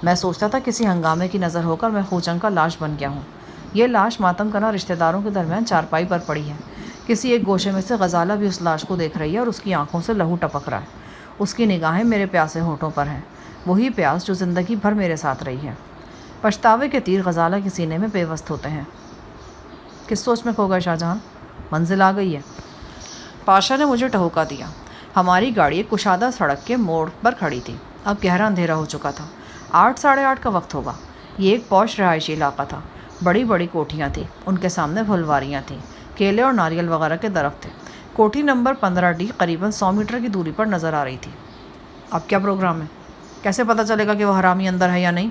میں سوچتا تھا کسی ہنگامے کی نظر ہو کر میں خوچنگ کا لاش بن گیا ہوں۔ یہ لاش ماتم کرنا رشتہ داروں کے درمیان چارپائی پر پڑی ہے۔ کسی ایک گوشے میں سے غزالہ بھی اس لاش کو دیکھ رہی ہے اور اس کی آنکھوں سے لہو ٹپک رہا ہے۔ اس کی نگاہیں میرے پیاسے ہونٹوں پر ہیں، وہی پیاس جو زندگی بھر میرے ساتھ رہی ہے۔ پچھتاوے کے تیر غزالہ کے سینے میں پیوست ہوتے ہیں۔ کس سوچ میں کھو گئے شاہ جہاں؟ منزل آ گئی ہے۔ پاشا نے مجھے ٹہوکا دیا۔ ہماری گاڑی ایک کشادہ سڑک کے موڑ پر کھڑی تھی۔ اب گہرا اندھیرا ہو چکا تھا۔ 8 ساڑھے 8 کا وقت ہوگا۔ یہ ایک پوش رہائشی علاقہ تھا۔ بڑی بڑی کوٹھیاں تھیں، ان کے سامنے پھلواریاں تھیں، کیلے اور ناریل وغیرہ کے درخت تھے۔ کوٹھی نمبر 15D قریباً 100 میٹر کی دوری پر نظر آ رہی تھی۔ اب کیا پروگرام ہے؟ کیسے پتہ چلے گا کہ وہ حرامی اندر ہے یا نہیں؟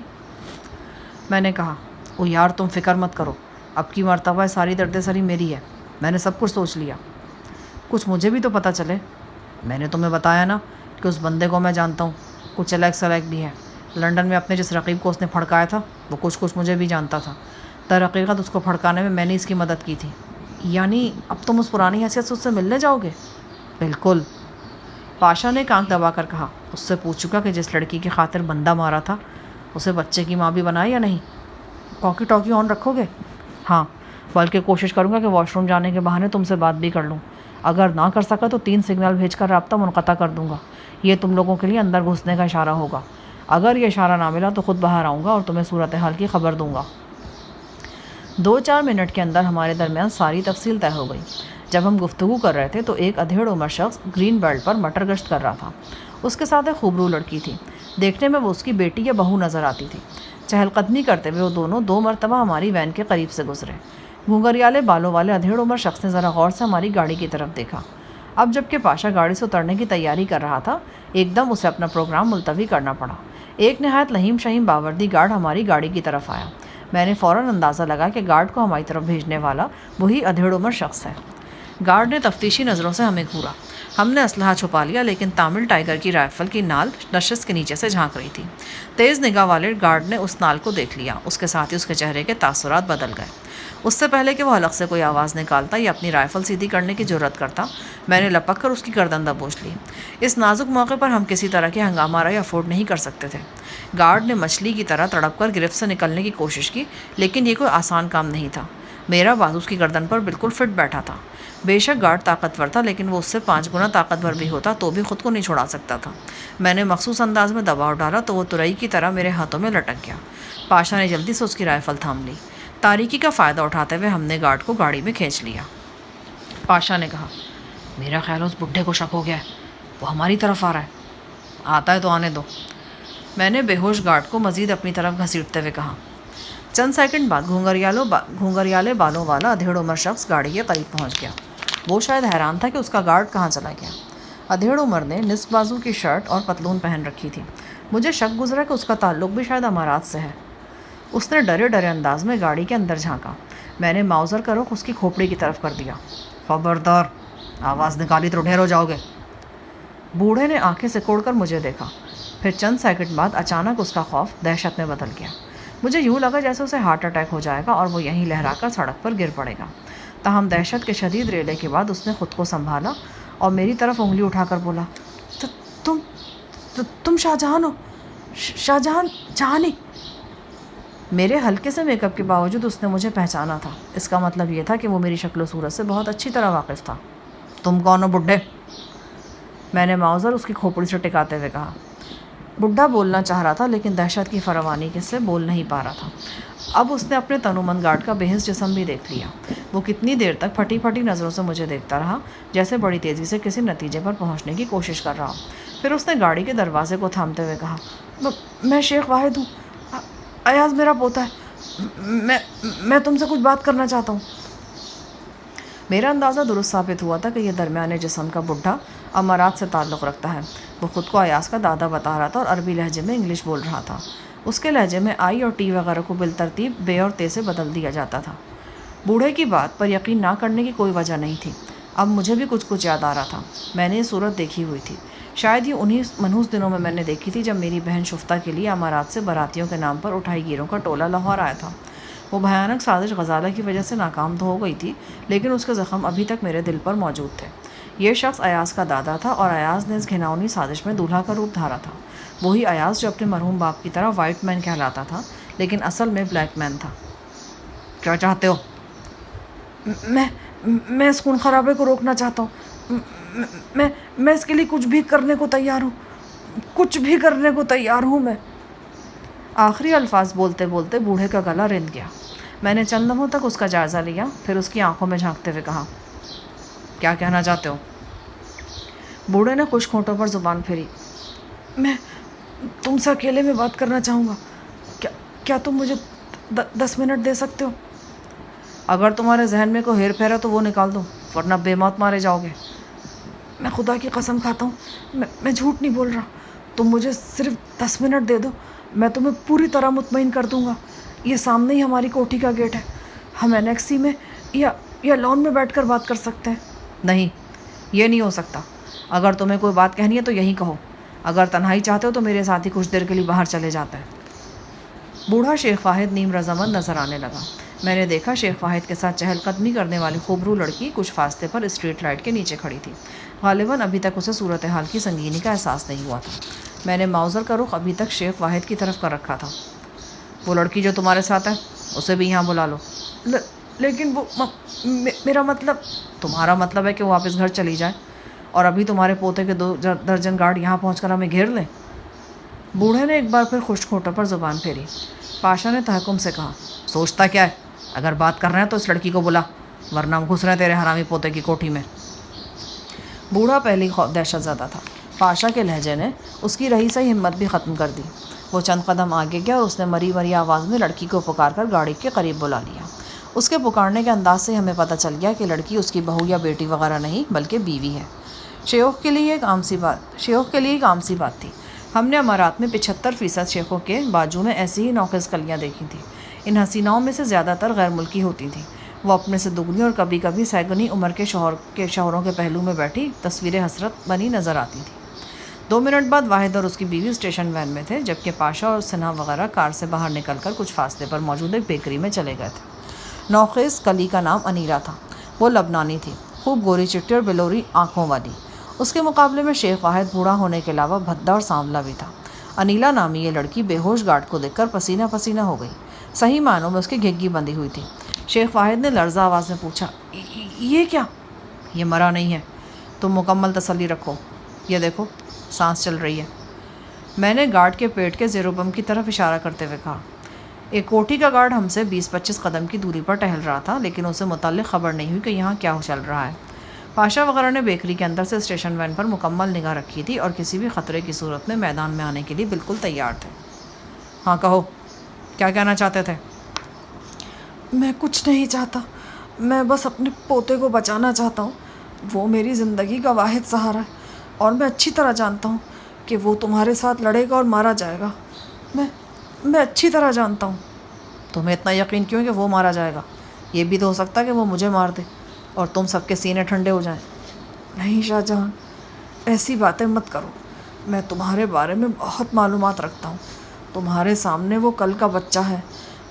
میں نے کہا، او یار تم فکر مت کرو، اب کی مرتبہ ساری درد سری میری ہے، میں نے سب کچھ سوچ لیا۔ کچھ مجھے بھی تو پتہ چلے۔ میں نے تمہیں بتایا نا کہ اس بندے کو میں جانتا ہوں، کچھ الیک سلیک بھی ہے۔ لنڈن میں اپنے جس رقیب کو اس نے پھڑکایا تھا وہ کچھ مجھے بھی جانتا تھا۔ در حقیقت اس کو پھڑکانے میں نے اس کی مدد کی تھی۔ یعنی اب تم اس پرانی حیثیت سے اس سے ملنے جاؤ گے؟ بالکل۔ پاشا نے کانک دبا کر کہا، اس سے پوچھ چکا کہ جس لڑکی کی خاطر بندہ مارا تھا اسے بچے کی ماں بھی بنائے یا نہیں؟ واکی ٹاکی آن رکھو گے؟ ہاں، بلکہ کوشش کروں گا کہ واش روم جانے کے بہانے تم سے بات بھی کر لوں۔ اگر نہ کر سکا تو 3 سگنل بھیج کر رابطہ منقطع کر دوں گا۔ یہ تم لوگوں کے لیے اندر گھسنے کا اشارہ ہوگا۔ اگر یہ اشارہ نہ ملا تو خود باہر آؤں گا اور تمہیں صورتحال کی خبر دوں گا۔ 2-4 منٹ کے اندر ہمارے درمیان ساری تفصیل طے ہو گئی۔ جب ہم گفتگو کر رہے تھے تو ایک ادھیڑ عمر شخص گرین بیلٹ پر مٹر گشت کر رہا تھا۔ اس کے ساتھ ایک خوبرو لڑکی تھی۔ دیکھنے میں وہ اس کی بیٹی یا بہو نظر آتی تھی۔ چہل قدمی کرتے ہوئے وہ دونوں 2 مرتبہ ہماری وین کے قریب سے گزرے۔ گھنگریالے بالوں والے ادھیڑ عمر شخص نے ذرا غور سے ہماری گاڑی کی طرف دیکھا۔ اب جب کہ پاشا گاڑی سے اترنے کی تیاری کر رہا تھا، ایک دم اسے اپنا پروگرام ملتوی کرنا پڑا۔ ایک نہایت لہیم شہیم باوردی گارڈ ہماری گاڑی کی طرف آیا۔ میں نے فوراً اندازہ لگا کہ گارڈ کو ہماری طرف بھیجنے والا وہی ادھیڑ عمر شخص ہے۔ گارڈ نے تفتیشی نظروں سے ہمیں گھورا۔ ہم نے اسلحہ چھپا لیا، لیکن تامل ٹائیگر کی رائفل کی نال نشست کے نیچے سے جھانک رہی تھی۔ تیز نگاہ والے گارڈ نے اس نال کو دیکھ لیا۔ اس کے ساتھ ہی اس کے چہرے کے تاثرات بدل گئے۔ اس سے پہلے کہ وہ حلق سے کوئی آواز نکالتا یا اپنی رائفل سیدھی کرنے کی جرات کرتا، میں نے لپک کر اس کی گردن دبوچ لی۔ اس نازک موقع پر ہم کسی طرح کے ہنگامہ آرائی افورڈ نہیں کر سکتے تھے۔ گارڈ نے مچھلی کی طرح تڑپ کر گرفت سے نکلنے کی کوشش کی، لیکن یہ کوئی آسان کام نہیں تھا۔ میرا بازو اس کی گردن پر بالکل فٹ بیٹھا تھا۔ بے شک گارڈ طاقتور تھا، لیکن وہ اس سے 5 گنا طاقتور بھی ہوتا تو بھی خود کو نہیں چھڑا سکتا تھا۔ میں نے مخصوص انداز میں دباؤ ڈالا تو وہ ترئی کی طرح میرے ہاتھوں میں لٹک گیا۔ پاشا نے جلدی سے اس کی رائفل تھام لی۔ تاریکی کا فائدہ اٹھاتے ہوئے ہم نے گارڈ کو گاڑی میں کھینچ لیا۔ پاشا نے کہا، میرا خیال اس بڈھے کو شک ہو گیا ہے، وہ ہماری طرف آ رہا ہے۔ آتا ہے تو آنے دو، میں نے بے ہوش گارڈ کو مزید اپنی طرف گھسیٹتے ہوئے کہا۔ چند سیکنڈ بعد گھنگریالے بالوں والا ادھیڑ عمر شخص گاڑی کے قریب پہنچ گیا۔ وہ شاید حیران تھا کہ اس کا گارڈ کہاں چلا گیا۔ ادھیڑ عمر نے نصف بازو کی شرٹ اور پتلون پہن رکھی تھی۔ مجھے شک گزرا کہ اس کا تعلق بھی شاید امارات سے ہے۔ اس نے ڈرے ڈرے انداز میں گاڑی کے اندر جھانکا۔ میں نے ماؤزر کا رخ اس کی کھوپڑی کی طرف کر دیا۔ خبردار، آواز نکالی تو ڈھیر ہو جاؤ گے۔ بوڑھے نے آنکھیں سکوڑ کر مجھے دیکھا، پھر چند سیکنڈ بعد اچانک اس کا خوف دہشت میں بدل گیا۔ مجھے یوں لگا جیسے اسے ہارٹ اٹیک ہو جائے گا اور وہ یہیں لہرا کر سڑک پر گر پڑے گا۔ تاہم دہشت کے شدید ریلے کے بعد اس نے خود کو سنبھالا اور میری طرف انگلی اٹھا کر بولا، تم شاہ جہان ہو؟ شاہ جہانی؟ میرے ہلکے سے میک اپ کے باوجود اس نے مجھے پہچانا تھا۔ اس کا مطلب یہ تھا کہ وہ میری شکل و صورت سے بہت اچھی طرح واقف تھا۔ تم کون ہو بڈھے؟ میں نے ماؤزر اس کی کھوپڑی سے ٹکاتے ہوئے کہا۔ بڈھا بولنا چاہ رہا تھا لیکن دہشت کی فراوانی سے بول نہیں پا رہا تھا۔ اب اس نے اپنے تنومند گارڈ کا بے حس جسم بھی دیکھ لیا۔ وہ کتنی دیر تک پھٹی پھٹی نظروں سے مجھے دیکھتا رہا، جیسے بڑی تیزی سے کسی نتیجے پر پہنچنے کی کوشش کر رہا ہو۔ پھر اس نے گاڑی کے دروازے کو تھامتے ہوئے کہا، میں شیخ واحد ہوں، ایاز میرا پوتا ہے، میں تم سے کچھ بات کرنا چاہتا ہوں۔ میرا اندازہ درست ثابت ہوا تھا کہ یہ درمیانے جسم کا بڈھا امارات سے تعلق رکھتا ہے۔ وہ خود کو ایاز کا دادا بتا رہا تھا اور عربی لہجے میں انگلش بول رہا تھا۔ اس کے لہجے میں آئی اور ٹی وغیرہ کو بالترتیب بے اور تے سے بدل دیا جاتا تھا۔ بوڑھے کی بات پر یقین نہ کرنے کی کوئی وجہ نہیں تھی۔ اب مجھے بھی کچھ یاد آ رہا تھا۔ میں نے یہ صورت دیکھی ہوئی تھی۔ شاید یہ انہی منحوس دنوں میں نے دیکھی تھی جب میری بہن شفتہ کے لیے امارات سے براتیوں کے نام پر اٹھائی گیروں کا ٹولہ لاہور آیا تھا۔ وہ بھیانک سازش غزالہ کی وجہ سے ناکام تو ہو گئی تھی، لیکن اس کے زخم ابھی تک میرے دل پر موجود تھے۔ یہ شخص ایاز کا دادا تھا اور ایاز نے اس گھناؤنی سازش میں دولہا کا روپ دھارا تھا، وہی ایاز جو اپنے مرحوم باپ کی طرح وائٹ مین کہلاتا تھا لیکن اصل میں بلیک مین تھا۔ کیا چاہتے ہو؟ میں اس خون خرابے کو روکنا چاہتا ہوں، میں اس کے لیے کچھ بھی کرنے کو تیار ہوں، کچھ بھی کرنے کو تیار ہوں میں۔ آخری الفاظ بولتے بولتے بوڑھے کا گلا رند گیا۔ میں نے چند لمحوں تک اس کا جائزہ لیا، پھر اس کی آنکھوں میں جھانکتے ہوئے کہا، کیا کہنا چاہتے ہو؟ بوڑھے نے خشک ہونٹوں پر زبان پھیری۔ میں تم سے اکیلے میں بات کرنا چاہوں گا، کیا تم مجھے 10 منٹ دے سکتے ہو؟ اگر تمہارے ذہن میں کوئی ہیر پھیر ہے تو وہ نکال دو، ورنہ بے موت مارے جاؤ گے۔ میں خدا کی قسم کھاتا ہوں، میں جھوٹ نہیں بول رہا، تم مجھے صرف 10 منٹ دے دو، میں تمہیں پوری طرح مطمئن کر دوں گا۔ یہ سامنے ہی ہماری کوٹھی کا گیٹ ہے، ہم انیکسی میں یا لان میں بیٹھ کر بات کر سکتے ہیں۔ نہیں، یہ نہیں ہو سکتا۔ اگر تمہیں کوئی بات کہنی ہے تو یہی کہو، اگر تنہائی چاہتے ہو تو میرے ساتھ ہی کچھ دیر کے لیے باہر چلے جاتے ہیں۔ بوڑھا شیخ واحد نیم رضامند نظر آنے لگا۔ میں نے دیکھا شیخ واحد کے ساتھ چہل قدمی کرنے والی خوبرو لڑکی کچھ فاصلے پر اسٹریٹ لائٹ کے نیچے کھڑی تھی۔ غالباً ابھی تک اسے صورتحال کی سنگینی کا احساس نہیں ہوا تھا۔ میں نے ماؤزر کا رخ ابھی تک شیخ واحد کی طرف کر رکھا تھا۔ وہ لڑکی جو تمہارے ساتھ ہے اسے بھی یہاں بلا لو۔ لیکن وہ میرا مطلب… تمہارا مطلب ہے کہ وہ واپس گھر چلی جائے اور ابھی تمہارے پوتے کے 2 درجن گارڈ یہاں پہنچ کر ہمیں گھیر لیں؟ بوڑھے نے ایک بار پھر خشک ہونٹوں پر زبان پھیری۔ پاشا نے تحکم سے کہا، سوچتا کیا ہے؟ اگر بات کر رہے ہیں تو اس لڑکی کو بلا، ورنہ ہم گھس رہے ہیں تیرے حرامی پوتے کی کوٹھی میں۔ بوڑھا پہلی دہشت زدہ تھا۔ پاشا کے لہجے نے اس کی رہی سہی ہمت بھی ختم کر دی۔ وہ چند قدم آگے گیا اور اس نے مری مری آواز میں لڑکی کو پکار کر گاڑی کے قریب بلا لیا۔ اس کے پکارنے کے انداز سے ہمیں پتہ چل گیا کہ لڑکی اس کی بہو یا بیٹی وغیرہ نہیں بلکہ بیوی ہے۔ شیوخ کے لیے ایک عام سی بات تھی۔ ہم نے امارات میں 75% شیخوں کے باجو میں ایسی ہی نوخیز کلیاں دیکھی تھیں۔ ان حسیناؤں میں سے زیادہ تر غیر ملکی ہوتی تھیں۔ وہ اپنے سے دگنی اور کبھی کبھی سیگنی عمر کے شوہروں کے پہلو میں بیٹھی تصویر حسرت بنی نظر آتی تھی۔ 2 منٹ بعد واحد اور اس کی بیوی اسٹیشن وین میں تھے، جبکہ پاشا اور سنہا وغیرہ کار سے باہر نکل کر کچھ فاصلے پر موجود ایک بیکری میں چلے گئے تھے۔ نوخیز کلی کا نام انیلا تھا۔ وہ لبنانی تھی، خوب گوری چٹی اور بلوری آنکھوں والی۔ اس کے مقابلے میں شیخ واحد بوڑھا ہونے کے علاوہ بھدا اور سانولا بھی تھا۔ انیلا نامی یہ لڑکی بے ہوش گارڈ کو دیکھ کر پسینہ پسینہ ہو گئی۔ صحیح معنوں میں اس کی گھگی بندھی ہوئی تھی۔ شیخ واحد نے لرزہ آواز میں پوچھا، یہ کیا؟ یہ مرا نہیں ہے، تم مکمل تسلی رکھو، یہ دیکھو سانس چل رہی ہے۔ میں نے گارڈ کے پیٹ کے زیر و بم کی طرف اشارہ کرتے ہوئے کہا۔ ایک کوٹھی کا گارڈ ہم سے 20-25 قدم کی دوری پر ٹہل رہا تھا، لیکن اسے متعلق خبر نہیں ہوئی کہ یہاں کیا چل رہا ہے۔ پاشا وغیرہ نے بیکری کے اندر سے اسٹیشن وین پر مکمل نگاہ رکھی تھی اور کسی بھی خطرے کی صورت میں میدان میں آنے کے لیے بالکل تیار تھے۔ ہاں کہو، کیا کہنا چاہتے تھے؟ میں کچھ نہیں چاہتا، میں بس اپنے پوتے کو بچانا چاہتا ہوں۔ وہ میری زندگی کا واحد سہارا ہے اور میں اچھی طرح جانتا ہوں کہ وہ تمہارے ساتھ لڑے گا اور مارا جائے گا۔ میں اچھی طرح جانتا ہوں۔ تمہیں اتنا یقین کیوں کہ وہ مارا جائے گا؟ یہ بھی تو ہو سکتا ہے کہ وہ مجھے مار دے اور تم سب کے سینے ٹھنڈے ہو جائیں۔ نہیں شاہ جہاں، ایسی باتیں مت کرو۔ میں تمہارے بارے میں بہت معلومات رکھتا ہوں۔ تمہارے سامنے وہ کل کا بچہ ہے،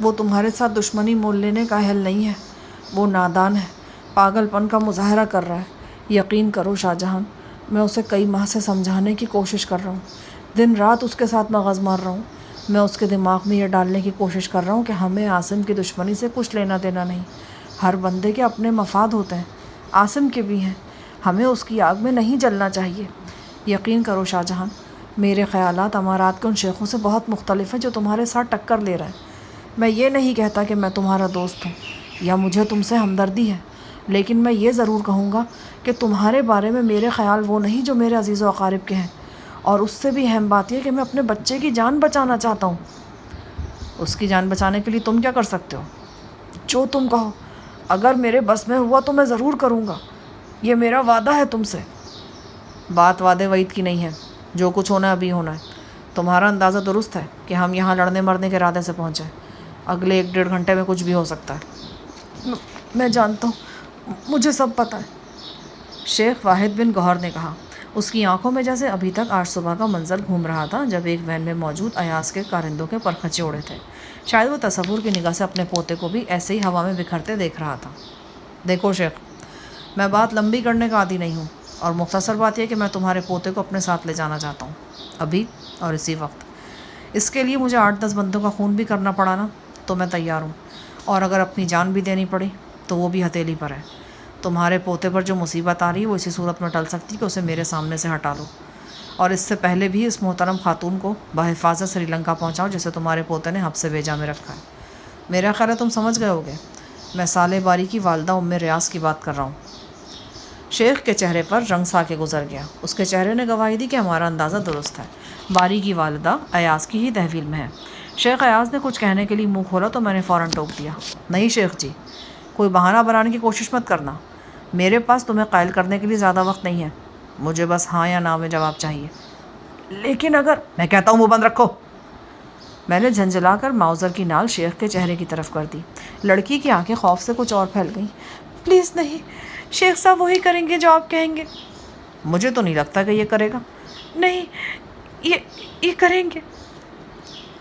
وہ تمہارے ساتھ دشمنی مول لینے کا اہل نہیں ہے۔ وہ نادان ہے، پاگل پن کا مظاہرہ کر رہا ہے۔ یقین کرو شاہ جہاں، میں اسے کئی ماہ سے سمجھانے کی کوشش کر رہا ہوں، دن رات اس کے ساتھ مغز مار رہا ہوں۔ میں اس کے دماغ میں یہ ڈالنے کی کوشش کر رہا ہوں کہ ہمیں عاصم کی دشمنی سے کچھ لینا دینا نہیں۔ ہر بندے کے اپنے مفاد ہوتے ہیں، عاصم کے بھی ہیں۔ ہمیں اس کی آگ میں نہیں جلنا چاہیے۔ یقین کرو شاہ جہاں، میرے خیالات امارات کے ان شیخوں سے بہت مختلف ہیں جو تمہارے ساتھ ٹکر لے رہے ہیں۔ میں یہ نہیں کہتا کہ میں تمہارا دوست ہوں یا مجھے تم سے ہمدردی ہے، لیکن میں یہ ضرور کہوں گا کہ تمہارے بارے میں میرے خیال وہ نہیں جو میرے عزیز و اقارب کے ہیں، اور اس سے بھی اہم بات یہ کہ میں اپنے بچے کی جان بچانا چاہتا ہوں۔ اس کی جان بچانے کے لیے تم کیا کر سکتے ہو؟ جو تم کہو، اگر میرے بس میں ہوا تو میں ضرور کروں گا، یہ میرا وعدہ ہے تم سے۔ بات وعدے وعید کی نہیں ہے، جو کچھ ہونا ہے ابھی ہونا ہے۔ تمہارا اندازہ درست ہے کہ ہم یہاں لڑنے مرنے کے ارادے سے پہنچے، اگلے 1-1.5 گھنٹے میں کچھ بھی ہو سکتا ہے۔ میں جانتا ہوں، مجھے سب پتہ ہے، شیخ واحد بن گوہر نے کہا۔ اس کی آنکھوں میں جیسے ابھی تک آج صبح کا منظر گھوم رہا تھا جب ایک وین میں موجود ایاز کے کارندوں کے پرخچے اڑے تھے۔ شاید وہ تصور کی نگاہ سے اپنے پوتے کو بھی ایسے ہی ہوا میں بکھرتے دیکھ رہا تھا۔ دیکھو شیخ، میں بات لمبی کرنے کا عادی نہیں ہوں، اور مختصر بات یہ کہ میں تمہارے پوتے کو اپنے ساتھ لے جانا چاہتا ہوں، ابھی اور اسی وقت۔ اس کے لیے مجھے 8-10 بندوں کا خون بھی کرنا پڑا نا تو میں تیار ہوں، اور اگر اپنی جان بھی دینی پڑی تو وہ بھی ہتھیلی پر ہے۔ تمہارے پوتے پر جو مصیبت آ رہی ہے وہ اسی صورت میں ٹل سکتی کہ اسے میرے سامنے سے ہٹا لو، اور اس سے پہلے بھی اس محترم خاتون کو بحفاظت سری لنکا پہنچاؤ جسے تمہارے پوتے نے حبس بھیجا میں رکھا ہے۔ میرا خیال ہے تم سمجھ گئے ہوگے، میں صالح باری کی والدہ ریاض کی بات کر رہا ہوں۔ شیخ کے چہرے پر رنگ سا کے گزر گیا۔ اس کے چہرے نے گواہی دی کہ ہمارا اندازہ درست ہے، باری کی والدہ ایاز کی ہی تحویل میں ہے۔ شیخ ایاز نے کچھ کہنے کے لیے منہ کھولا تو میں نے فوراً ٹوک دیا، نہیں شیخ جی، کوئی بہانہ بنانے کی کوشش مت کرنا، میرے پاس تمہیں قائل کرنے کے لیے زیادہ وقت نہیں ہے، مجھے بس ہاں یا نا میں جواب چاہیے۔ لیکن اگر میں کہتا ہوں منہ بند رکھو۔ میں نے جھنجھلا کر ماؤزر کی نال شیخ کے چہرے کی طرف کر دی۔ لڑکی کی آنکھیں خوف سے کچھ اور پھیل گئیں۔ پلیز نہیں، شیخ صاحب وہی کریں گے جو آپ کہیں گے۔ مجھے تو نہیں لگتا کہ یہ کرے گا۔ نہیں، یہ کریں گے۔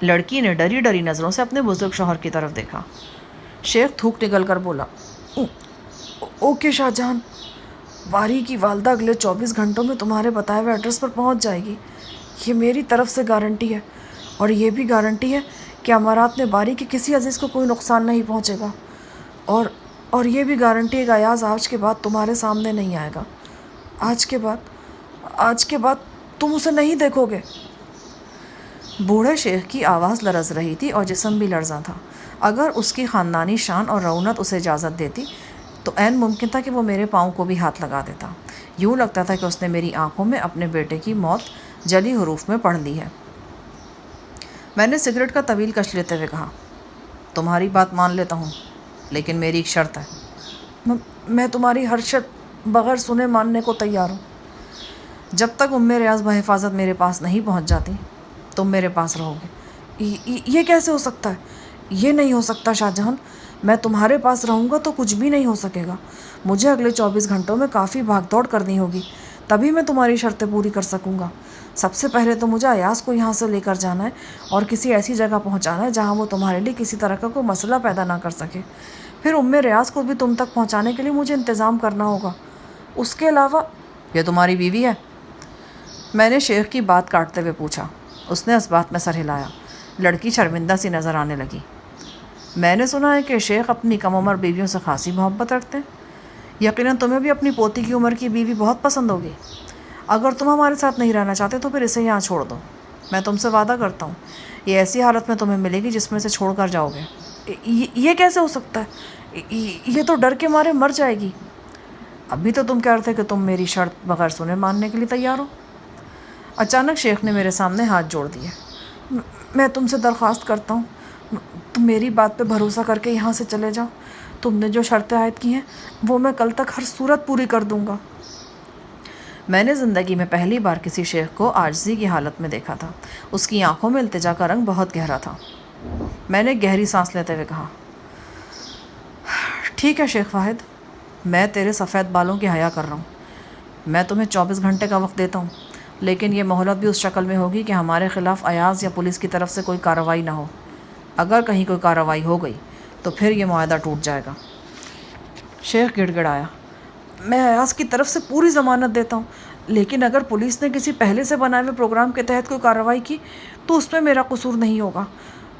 لڑکی نے ڈری ڈری نظروں سے اپنے بزرگ شوہر کی طرف دیکھا۔ شیخ تھوک نکل کر بولا، اوکے شاہ جہان، باری کی والدہ اگلے 24 گھنٹوں میں تمہارے بتائے ہوئے ایڈریس پر پہنچ جائے گی، یہ میری طرف سے گارنٹی ہے، اور یہ بھی گارنٹی ہے کہ امارات میں باری کے کسی عزیز کو کوئی نقصان نہیں پہنچے گا، اور یہ بھی گارنٹی ہے کہ ایاز آج کے بعد تمہارے سامنے نہیں آئے گا۔ آج کے بعد تم اسے نہیں دیکھو گے۔ بوڑھے شیخ کی آواز لرز رہی تھی اور جسم بھی لرزاں تھا۔ اگر اس کی خاندانی شان اور رعونت اسے اجازت دیتی تو عین ممکن تھا کہ وہ میرے پاؤں کو بھی ہاتھ لگا دیتا۔ یوں لگتا تھا کہ اس نے میری آنکھوں میں اپنے بیٹے کی موت جلی حروف میں پڑھ لی ہے۔ میں نے سگریٹ کا طویل کش لیتے ہوئے کہا، تمہاری بات مان لیتا ہوں، لیکن میری ایک شرط ہے۔ میں تمہاری ہر شرط بغیر سنے ماننے کو تیار ہوں۔ جب تک ریاض بحفاظت میرے پاس نہیں پہنچ جاتی تم میرے پاس رہو گے۔ یہ کیسے ہو سکتا ہے؟ یہ نہیں ہو سکتا شاہ جہان، میں تمہارے پاس رہوں گا تو کچھ بھی نہیں ہو سکے گا۔ مجھے اگلے 24 گھنٹوں میں کافی بھاگ دوڑ کرنی ہوگی، تبھی میں تمہاری شرطیں پوری کر سکوں گا۔ سب سے پہلے تو مجھے ایاز کو یہاں سے لے کر جانا ہے اور کسی ایسی جگہ پہنچانا ہے جہاں وہ تمہارے لیے کسی طرح کا کوئی مسئلہ پیدا نہ کر سکے۔ پھر ریاض کو بھی تم تک پہنچانے کے لیے مجھے انتظام کرنا ہوگا۔ اس کے علاوہ یہ تمہاری بیوی ہے؟ میں نے شیخ کی بات کاٹتے ہوئے پوچھا۔ اس نے اس بات میں سر ہلایا۔ لڑکی شرمندہ سی نظر آنے لگی۔ میں نے سنا ہے کہ شیخ اپنی کم عمر بیویوں سے خاصی محبت رکھتے ہیں۔ یقیناً تمہیں بھی اپنی پوتی کی عمر کی بیوی بہت پسند ہوگی۔ اگر تم ہمارے ساتھ نہیں رہنا چاہتے تو پھر اسے یہاں چھوڑ دو۔ میں تم سے وعدہ کرتا ہوں یہ ایسی حالت میں تمہیں ملے گی جس میں سے چھوڑ کر جاؤ گے۔ یہ کیسے ہو سکتا ہے؟ یہ تو ڈر کے مارے مر جائے گی۔ ابھی تو تم کہہ رہے تھے کہ تم میری شرط بغیر سنے ماننے کے لیے تیار ہو۔ اچانک شیخ نے میرے سامنے ہاتھ جوڑ دیے۔ میں تم سے درخواست کرتا ہوں، تم میری بات پہ بھروسہ کر کے یہاں سے چلے جاؤ۔ تم نے جو شرطیں عائد کی ہیں وہ میں کل تک ہر صورت پوری کر دوں گا۔ میں نے زندگی میں پہلی بار کسی شیخ کو عاجزی کی حالت میں دیکھا تھا۔ اس کی آنکھوں میں التجا کا رنگ بہت گہرا تھا۔ میں نے گہری سانس لیتے ہوئے کہا، ٹھیک ہے شیخ واحد، میں تیرے سفید بالوں کی حیا کر رہا ہوں۔ میں تمہیں 24 گھنٹے کا وقت دیتا ہوں، لیکن یہ مہلت بھی اس شکل میں ہوگی کہ ہمارے خلاف ایاز یا پولیس کی طرف سے کوئی کارروائی نہ ہو۔ اگر کہیں کوئی کارروائی ہو گئی تو پھر یہ معاہدہ ٹوٹ جائے گا۔ شیخ گڑ گڑایا، میں ایاز کی طرف سے پوری ضمانت دیتا ہوں، لیکن اگر پولیس نے کسی پہلے سے بنائے ہوئے پروگرام کے تحت کوئی کارروائی کی تو اس میں میرا قصور نہیں ہوگا۔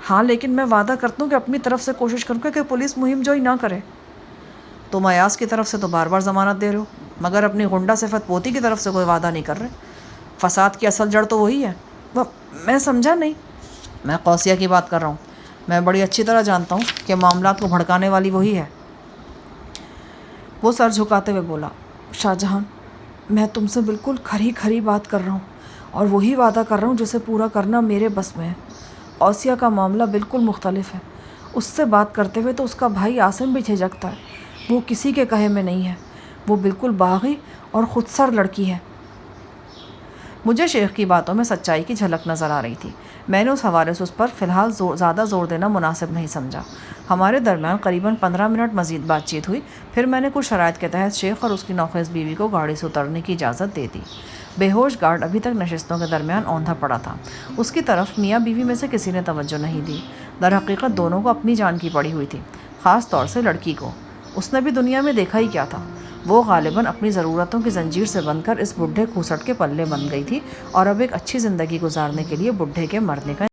ہاں، لیکن میں وعدہ کرتا ہوں کہ اپنی طرف سے کوشش کروں گا کہ پولیس مہم جوئی نہ کرے۔ تم ایاز کی طرف سے تو بار بار ضمانت دے رہے ہو، مگر اپنی غنڈہ صفت پوتی کی طرف سے کوئی وعدہ نہیں کر رہے۔ فساد کی اصل جڑ تو وہی ہے۔ میں سمجھا نہیں۔ میں قوسیہ کی بات کر رہا ہوں۔ میں بڑی اچھی طرح جانتا ہوں کہ معاملات کو بھڑکانے والی وہی ہے۔ وہ سر جھکاتے ہوئے بولا، شاہ جہان، میں تم سے بالکل کھری کھری بات کر رہا ہوں اور وہی وعدہ کر رہا ہوں جسے پورا کرنا میرے بس میں ہے۔ قوسیہ کا معاملہ بالکل مختلف ہے۔ اس سے بات کرتے ہوئے تو اس کا بھائی عاصم بھی جھجکتا ہے۔ وہ کسی کے کہے میں نہیں ہے، وہ بالکل باغی اور خود سر لڑکی ہے۔ مجھے شیخ کی باتوں میں سچائی کی جھلک نظر آ رہی تھی۔ میں نے اس حوالے سے اس پر فی الحال زیادہ زور دینا مناسب نہیں سمجھا۔ ہمارے درمیان قریباً 15 منٹ مزید بات چیت ہوئی، پھر میں نے کچھ شرائط کے تحت شیخ اور اس کی نوخیز بیوی کو گاڑی سے اترنے کی اجازت دے دی۔ بے ہوش گارڈ ابھی تک نشستوں کے درمیان اوندھا پڑا تھا۔ اس کی طرف میاں بیوی میں سے کسی نے توجہ نہیں دی۔ در حقیقت دونوں کو اپنی جان کی پڑی ہوئی تھی، خاص طور سے لڑکی کو۔ اس نے بھی دنیا میں دیکھا ہی کیا تھا۔ وہ غالباً اپنی ضرورتوں کی زنجیر سے بندھ کر اس بڈھے کھوسٹ کے پلے بن گئی تھی اور اب ایک اچھی زندگی گزارنے کے لیے بڈھے کے مرنے کا